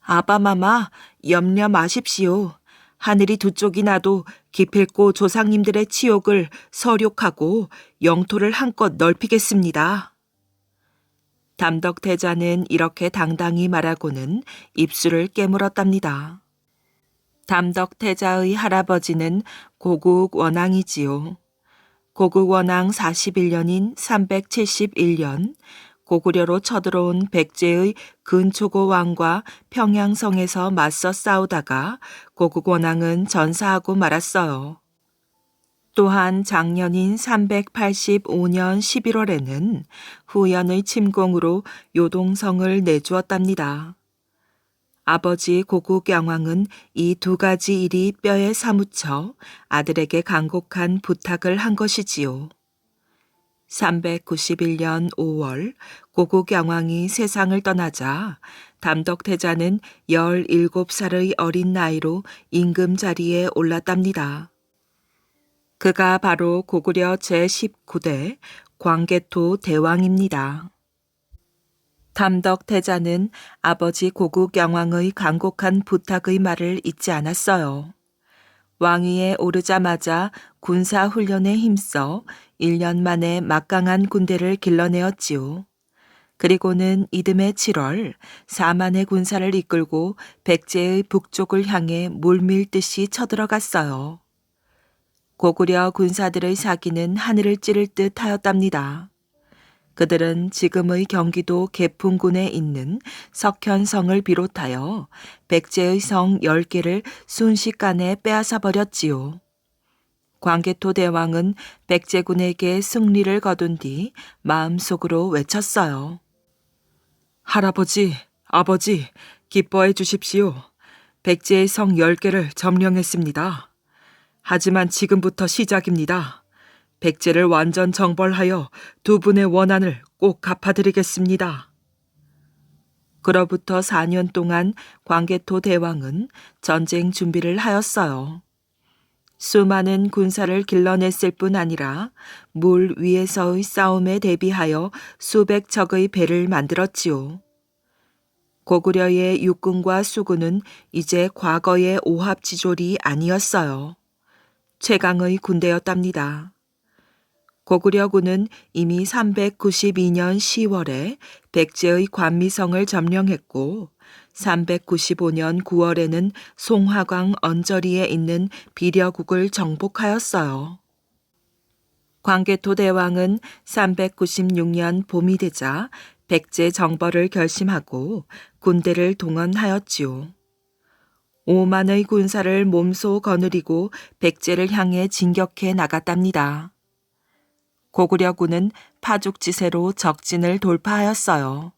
아바마마, 염려 마십시오. 하늘이 두 쪽이 나도 기필코 조상님들의 치욕을 서욕하고 영토를 한껏 넓히겠습니다. 담덕태자는 이렇게 당당히 말하고는 입술을 깨물었답니다. 담덕태자의 할아버지는 고국원왕이지요. 고국원왕 41년인 371년 고구려로 쳐들어온 백제의 근초고 왕과 평양성에서 맞서 싸우다가 고국원왕은 전사하고 말았어요. 또한 작년인 385년 11월에는 후연의 침공으로 요동성을 내주었답니다. 아버지 고국양왕은 이 두 가지 일이 뼈에 사무쳐 아들에게 간곡한 부탁을 한 것이지요. 391년 5월 고국양왕이 세상을 떠나자 담덕태자는 17살의 어린 나이로 임금 자리에 올랐답니다. 그가 바로 고구려 제19대 광개토 대왕입니다. 담덕태자는 아버지 고국양왕의 간곡한 부탁의 말을 잊지 않았어요. 왕위에 오르자마자 군사훈련에 힘써 1년 만에 막강한 군대를 길러내었지요. 그리고는 이듬해 7월 4만의 군사를 이끌고 백제의 북쪽을 향해 물밀듯이 쳐들어갔어요. 고구려 군사들의 사기는 하늘을 찌를 듯 하였답니다. 그들은 지금의 경기도 개풍군에 있는 석현성을 비롯하여 백제의 성 10개를 순식간에 빼앗아 버렸지요. 광개토 대왕은 백제군에게 승리를 거둔 뒤 마음속으로 외쳤어요. 할아버지, 아버지, 기뻐해 주십시오. 백제의 성 10개를 점령했습니다. 하지만 지금부터 시작입니다. 백제를 완전 정벌하여 두 분의 원한을 꼭 갚아드리겠습니다. 그로부터 4년 동안 광개토 대왕은 전쟁 준비를 하였어요. 수많은 군사를 길러냈을 뿐 아니라 물 위에서의 싸움에 대비하여 수백 척의 배를 만들었지요. 고구려의 육군과 수군은 이제 과거의 오합지졸이 아니었어요. 최강의 군대였답니다. 고구려군은 이미 392년 10월에 백제의 관미성을 점령했고 395년 9월에는 송화강 언저리에 있는 비려국을 정복하였어요. 광개토 대왕은 396년 봄이 되자 백제 정벌을 결심하고 군대를 동원하였지요. 5만의 군사를 몸소 거느리고 백제를 향해 진격해 나갔답니다. 고구려군은 파죽지세로 적진을 돌파하였어요.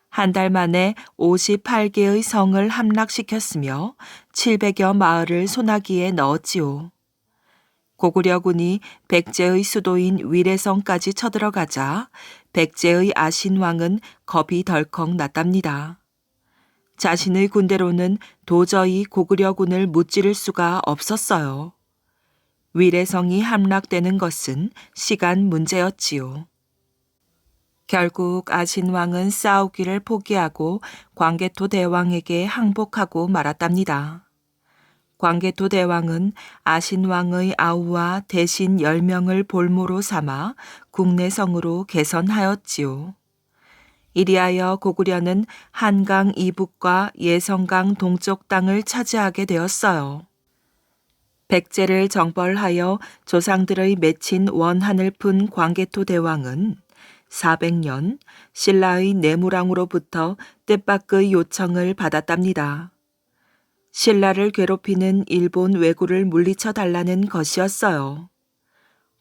한 달 만에 58개의 성을 함락시켰으며 700여 마을을 소나기에 넣었지요. 고구려군이 백제의 수도인 위례성까지 쳐들어가자 백제의 아신왕은 겁이 덜컥 났답니다. 자신의 군대로는 도저히 고구려군을 무찌를 수가 없었어요. 위례성이 함락되는 것은 시간 문제였지요. 결국 아신왕은 싸우기를 포기하고 광개토 대왕에게 항복하고 말았답니다. 광개토 대왕은 아신왕의 아우와 대신 10명을 볼모로 삼아 국내성으로 개선하였지요. 이리하여 고구려는 한강 이북과 예성강 동쪽 땅을 차지하게 되었어요. 백제를 정벌하여 조상들의 맺힌 원한을 푼 광개토 대왕은 400년 신라의 내무랑으로부터 뜻밖의 요청을 받았답니다. 신라를 괴롭히는 일본 왜구를 물리쳐 달라는 것이었어요.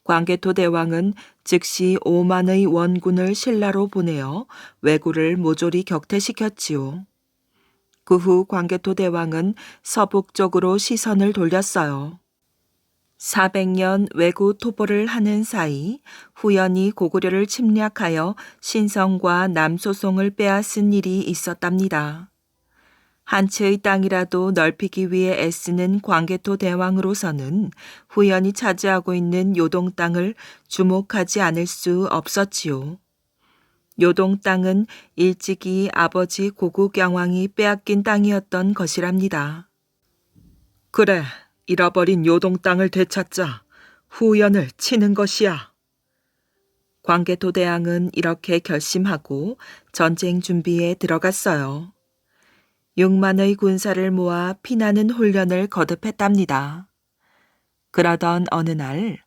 광개토 대왕은 즉시 5만의 원군을 신라로 보내어 왜구를 모조리 격퇴시켰지요. 그 후 광개토 대왕은 서북쪽으로 시선을 돌렸어요. 400년 왜구 토벌을 하는 사이 후연히 고구려를 침략하여 신성과 남소송을 빼앗은 일이 있었답니다. 한 채의 땅이라도 넓히기 위해 애쓰는 광개토 대왕으로서는 후연히 차지하고 있는 요동 땅을 주목하지 않을 수 없었지요. 요동 땅은 일찍이 아버지 고국영왕이 빼앗긴 땅이었던 것이랍니다. 그래, 잃어버린 요동 땅을 되찾자 후연을 치는 것이야. 광개토 대왕은 이렇게 결심하고 전쟁 준비에 들어갔어요. 6만의 군사를 모아 피나는 훈련을 거듭했답니다. 그러던 어느 날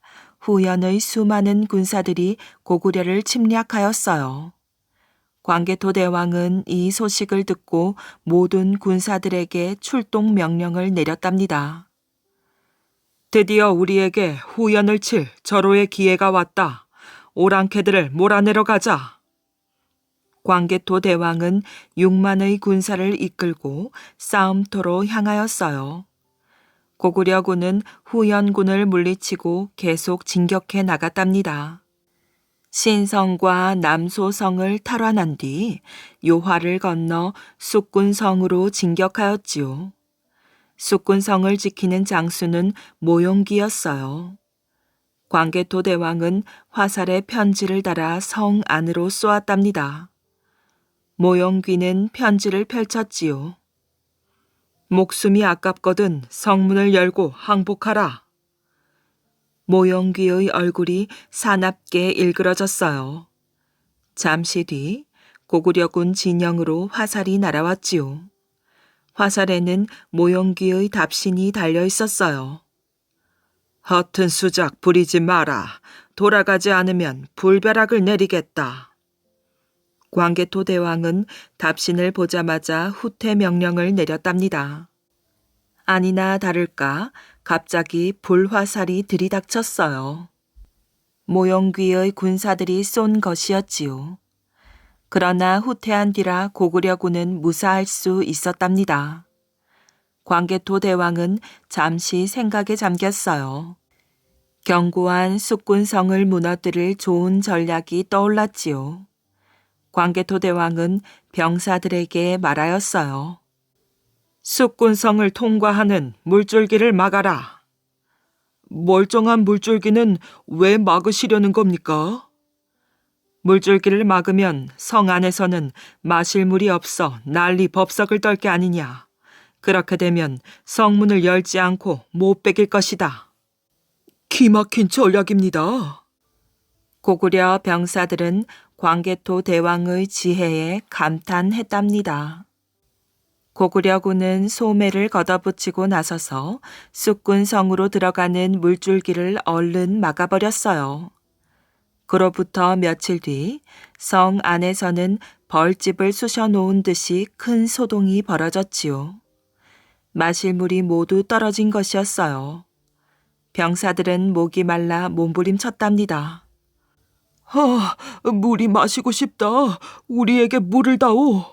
후연의 수많은 군사들이 고구려를 침략하였어요. 광개토 대왕은 이 소식을 듣고 모든 군사들에게 출동 명령을 내렸답니다. 드디어 우리에게 후연을 칠 절호의 기회가 왔다. 오랑캐들을 몰아내러 가자. 광개토 대왕은 6만의 군사를 이끌고 싸움터로 향하였어요. 고구려군은 후연군을 물리치고 계속 진격해 나갔답니다. 신성과 남소성을 탈환한 뒤 요화를 건너 숫군성으로 진격하였지요. 숫군성을 지키는 장수는 모용기였어요. 광개토 대왕은 화살에 편지를 달아 성 안으로 쏘았답니다. 모용귀는 편지를 펼쳤지요. 목숨이 아깝거든 성문을 열고 항복하라. 모용귀의 얼굴이 사납게 일그러졌어요. 잠시 뒤 고구려군 진영으로 화살이 날아왔지요. 화살에는 모용귀의 답신이 달려 있었어요. 허튼 수작 부리지 마라. 돌아가지 않으면 불벼락을 내리겠다. 광개토 대왕은 답신을 보자마자 후퇴 명령을 내렸답니다. 아니나 다를까 갑자기 불화살이 들이닥쳤어요. 모용귀의 군사들이 쏜 것이었지요. 그러나 후퇴한 뒤라 고구려군은 무사할 수 있었답니다. 광개토 대왕은 잠시 생각에 잠겼어요. 견고한 숫군성을 무너뜨릴 좋은 전략이 떠올랐지요. 광개토 대왕은 병사들에게 말하였어요. 숙군성을 통과하는 물줄기를 막아라. 멀쩡한 물줄기는 왜 막으시려는 겁니까? 물줄기를 막으면 성 안에서는 마실 물이 없어 난리 법석을 떨 게 아니냐. 그렇게 되면 성문을 열지 않고 못 베길 것이다. 기막힌 전략입니다. 고구려 병사들은 광개토 대왕의 지혜에 감탄했답니다. 고구려군은 소매를 걷어붙이고 나서서 쑥군성으로 들어가는 물줄기를 얼른 막아버렸어요. 그로부터 며칠 뒤 성 안에서는 벌집을 쑤셔 놓은 듯이 큰 소동이 벌어졌지요. 마실 물이 모두 떨어진 것이었어요. 병사들은 목이 말라 몸부림쳤답니다. 물이 마시고 싶다. 우리에게 물을 다오.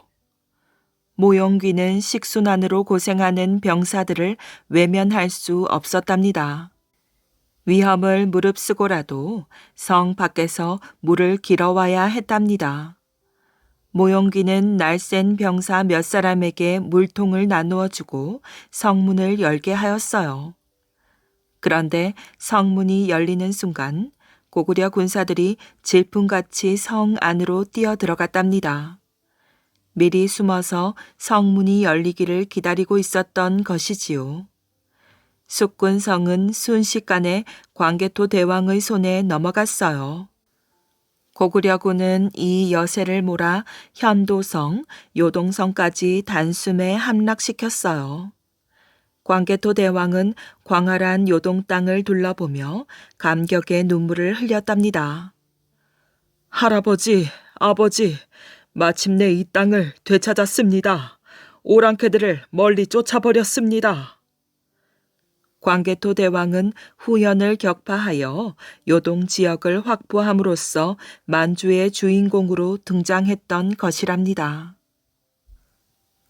모용귀는 식순환으로 고생하는 병사들을 외면할 수 없었답니다. 위험을 무릅쓰고라도 성 밖에서 물을 길어와야 했답니다. 모용귀는 날쌘 병사 몇 사람에게 물통을 나누어 주고 성문을 열게 하였어요. 그런데 성문이 열리는 순간 고구려 군사들이 질풍같이 성 안으로 뛰어 들어갔답니다. 미리 숨어서 성문이 열리기를 기다리고 있었던 것이지요. 숙군성은 순식간에 광개토 대왕의 손에 넘어갔어요. 고구려군은 이 여세를 몰아 현도성, 요동성까지 단숨에 함락시켰어요. 광개토 대왕은 광활한 요동 땅을 둘러보며 감격의 눈물을 흘렸답니다. 할아버지, 아버지, 마침내 이 땅을 되찾았습니다. 오랑캐들을 멀리 쫓아버렸습니다. 광개토 대왕은 후연을 격파하여 요동 지역을 확보함으로써 만주의 주인공으로 등장했던 것이랍니다.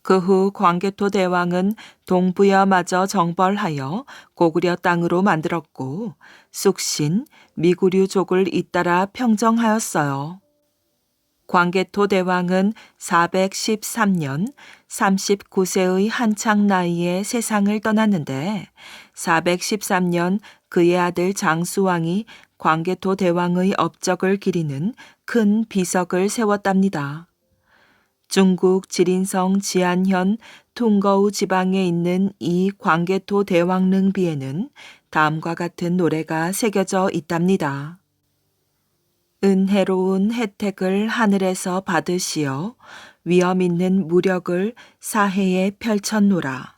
그 후 광개토 대왕은 동부여마저 정벌하여 고구려 땅으로 만들었고 쑥신, 미구류족을 잇따라 평정하였어요. 광개토 대왕은 413년 39세의 한창 나이에 세상을 떠났는데 413년 그의 아들 장수왕이 광개토 대왕의 업적을 기리는 큰 비석을 세웠답니다. 중국 지린성 지안현 퉁거우 지방에 있는 이 광개토 대왕릉비에는 다음과 같은 노래가 새겨져 있답니다. 은혜로운 혜택을 하늘에서 받으시어 위엄 있는 무력을 사해에 펼쳤노라.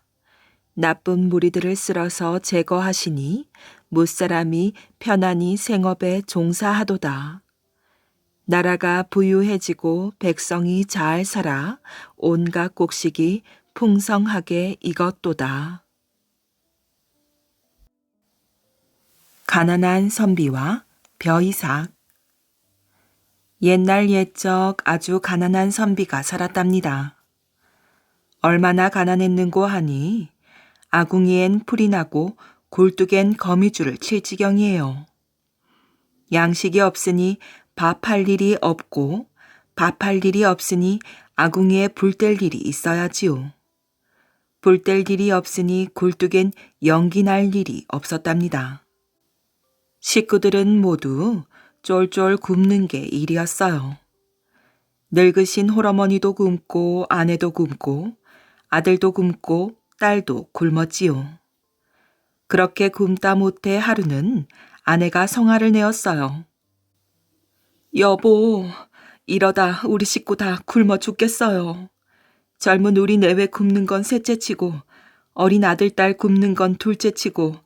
나쁜 무리들을 쓸어서 제거하시니 무사람이 편안히 생업에 종사하도다. 나라가 부유해지고 백성이 잘 살아 온갖 곡식이 풍성하게 익었도다. 가난한 선비와 벼이삭. 옛날 옛적 아주 가난한 선비가 살았답니다. 얼마나 가난했는고 하니 아궁이엔 풀이 나고 굴뚝엔 거미줄을 칠 지경이에요. 양식이 없으니 밥할 일이 없고 밥할 일이 없으니 아궁이에 불 뗄 일이 있어야지요. 불 뗄 일이 없으니 굴뚝엔 연기 날 일이 없었답니다. 식구들은 모두 쫄쫄 굶는 게 일이었어요. 늙으신 홀어머니도 굶고 아내도 굶고 아들도 굶고 딸도 굶었지요. 그렇게 굶다 못해 하루는 아내가 성화를 내었어요. 여보, 이러다 우리 식구 다 굶어 죽겠어요. 젊은 우리 내외 굶는 건 셋째치고 어린 아들 딸 굶는 건 둘째치고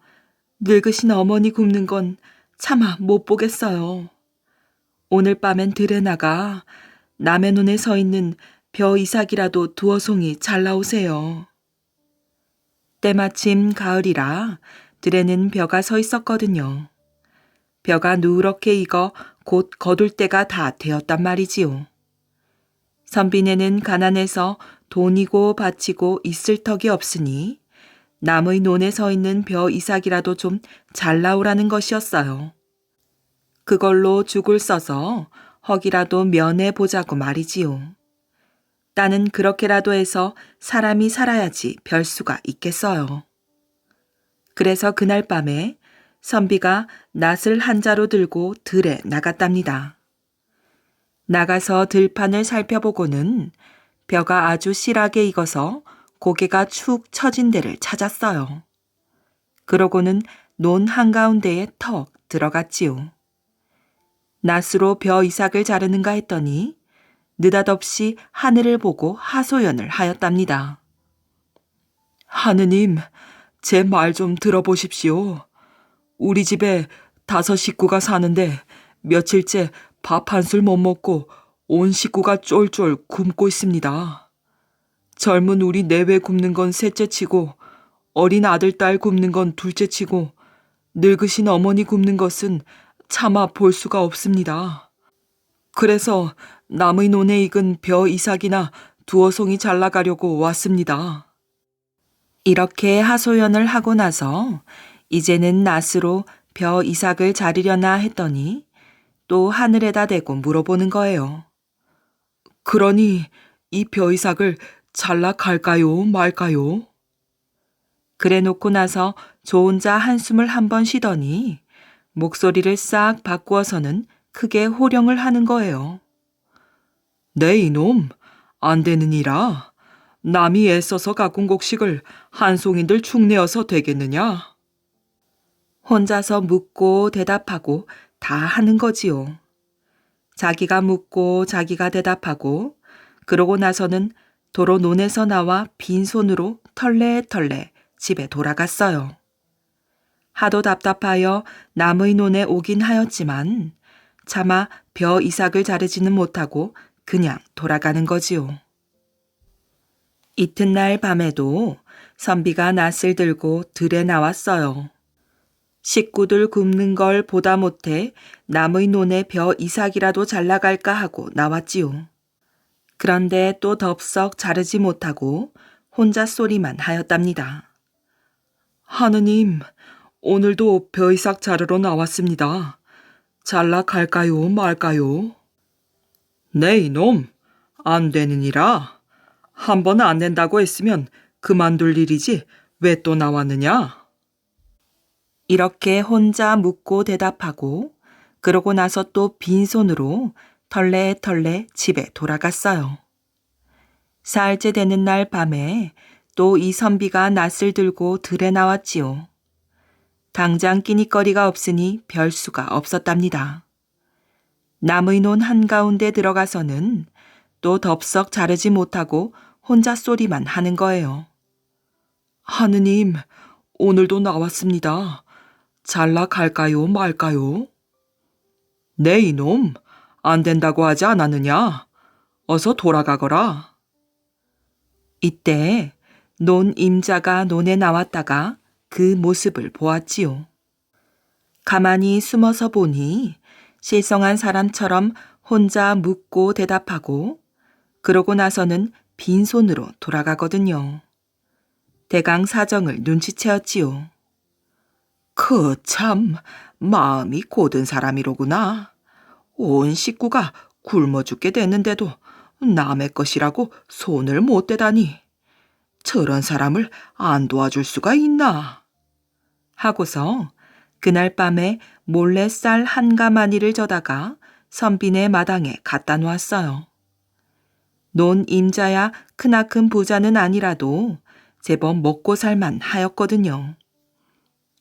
늙으신 어머니 굶는 건 차마 못 보겠어요. 오늘 밤엔 들에 나가 남의 눈에 서 있는 벼 이삭이라도 두어 송이 잘 나오세요. 때마침 가을이라 들에는 벼가 서 있었거든요. 벼가 누렇게 익어 곧 거둘 때가 다 되었단 말이지요. 선비네는 가난해서 돈이고 바치고 있을 턱이 없으니 남의 논에 서 있는 벼 이삭이라도 좀 잘 나오라는 것이었어요. 그걸로 죽을 써서 허기라도 면해 보자고 말이지요. 나는 그렇게라도 해서 사람이 살아야지 별 수가 있겠어요. 그래서 그날 밤에 선비가 낫을 한 자루 들고 들에 나갔답니다. 나가서 들판을 살펴보고는 벼가 아주 실하게 익어서 고개가 축 처진 데를 찾았어요. 그러고는 논 한가운데에 턱 들어갔지요. 낫으로 벼 이삭을 자르는가 했더니 느닷없이 하늘을 보고 하소연을 하였답니다. 하느님, 제 말 좀 들어보십시오. 우리 집에 5 식구가 사는데 며칠째 밥 한 술 못 먹고 온 식구가 쫄쫄 굶고 있습니다. 젊은 우리 내외 굶는 건 셋째 치고 어린 아들, 딸 굶는 건 둘째 치고 늙으신 어머니 굶는 것은 차마 볼 수가 없습니다. 그래서 남의 논에 익은 벼 이삭이나 두어 송이 잘라가려고 왔습니다. 이렇게 하소연을 하고 나서 이제는 낫으로 벼 이삭을 자르려나 했더니 또 하늘에다 대고 물어보는 거예요. 그러니 이 벼 이삭을 잘라 갈까요, 말까요? 그래 놓고 나서 저 혼자 한숨을 한번 쉬더니 목소리를 싹 바꾸어서는 크게 호령을 하는 거예요. 네 이놈, 안 되느니라. 남이 애써서 가꾼 곡식을 한 송이들 축내어서 되겠느냐? 혼자서 묻고 대답하고 다 하는 거지요. 자기가 묻고 자기가 대답하고 그러고 나서는 도로 논에서 나와 빈손으로 털레털레 집에 돌아갔어요. 하도 답답하여 남의 논에 오긴 하였지만 차마 벼 이삭을 자르지는 못하고 그냥 돌아가는 거지요. 이튿날 밤에도 선비가 낫을 들고 들에 나왔어요. 식구들 굶는 걸 보다 못해 남의 논에 벼 이삭이라도 잘라갈까 하고 나왔지요. 그런데 또 덥석 자르지 못하고 혼자 소리만 하였답니다. 하느님, 오늘도 벼 이삭 자르러 나왔습니다. 잘라 갈까요, 말까요? 네 이놈, 안 되느니라. 한 번 안 된다고 했으면 그만둘 일이지 왜 또 나왔느냐? 이렇게 혼자 묻고 대답하고 그러고 나서 또 빈손으로 털레털레 집에 돌아갔어요. 사흘째 되는 날 밤에 또 이 선비가 낫을 들고 들에 나왔지요. 당장 끼니거리가 없으니 별 수가 없었답니다. 남의 논 한가운데 들어가서는 또 덥석 자르지 못하고 혼자 소리만 하는 거예요. 하느님, 오늘도 나왔습니다. 잘라 갈까요, 말까요? 네 이놈, 안 된다고 하지 않았느냐? 어서 돌아가거라. 이때 논 임자가 논에 나왔다가 그 모습을 보았지요. 가만히 숨어서 보니 실성한 사람처럼 혼자 묻고 대답하고 그러고 나서는 빈손으로 돌아가거든요. 대강 사정을 눈치채었지요. 참 마음이 고든 사람이로구나. 온 식구가 굶어 죽게 됐는데도 남의 것이라고 손을 못 대다니. 저런 사람을 안 도와줄 수가 있나? 하고서 그날 밤에 몰래 쌀 한 가마니를 져다가 선비네 마당에 갖다 놓았어요. 논 임자야 크나큰 부자는 아니라도 제법 먹고 살만 하였거든요.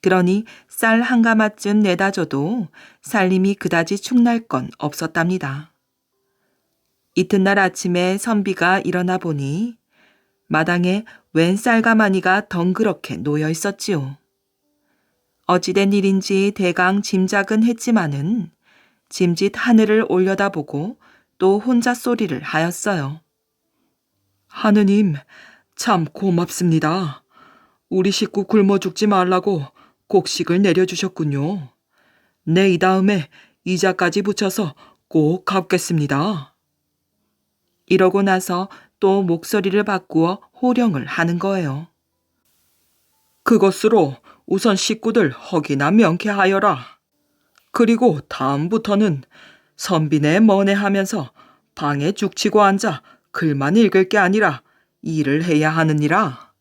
그러니 쌀 한 가마쯤 내다 줘도 살림이 그다지 축날 건 없었답니다. 이튿날 아침에 선비가 일어나 보니 마당에 웬 쌀가마니가 덩그렇게 놓여 있었지요. 어찌된 일인지 대강 짐작은 했지만은 짐짓 하늘을 올려다보고 또 혼자 소리를 하였어요. 하느님, 참 고맙습니다. 우리 식구 굶어 죽지 말라고 곡식을 내려주셨군요. 내 이 다음에 이자까지 붙여서 꼭 갚겠습니다. 이러고 나서 또 목소리를 바꾸어 호령을 하는 거예요. 그것으로 우선 식구들 허기나 명쾌하여라. 그리고 다음부터는 선비네 뭐네 하면서 방에 죽치고 앉아 글만 읽을 게 아니라 일을 해야 하느니라.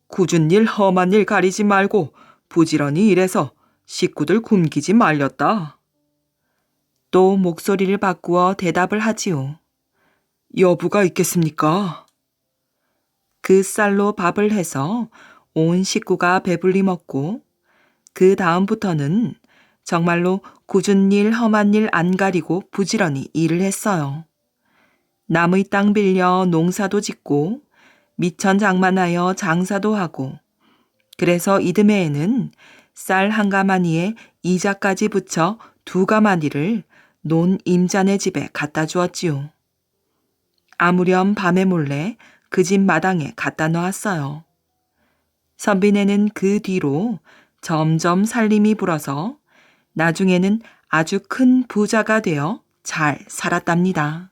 굳은 일 험한 일 가리지 말고 부지런히 일해서 식구들 굶기지 말렸다. 또 목소리를 바꾸어 대답을 하지요. 여부가 있겠습니까? 그 쌀로 밥을 해서 온 식구가 배불리 먹고 그 다음부터는 정말로 굳은 일 험한 일 안 가리고 부지런히 일을 했어요. 남의 땅 빌려 농사도 짓고 미천 장만하여 장사도 하고 그래서 이듬해에는 쌀 한 가마니에 이자까지 붙여 2가마니를 논 임자네 집에 갖다 주었지요. 아무렴 밤에 몰래 그 집 마당에 갖다 놓았어요. 선비네는 그 뒤로 점점 살림이 불어서 나중에는 아주 큰 부자가 되어 잘 살았답니다.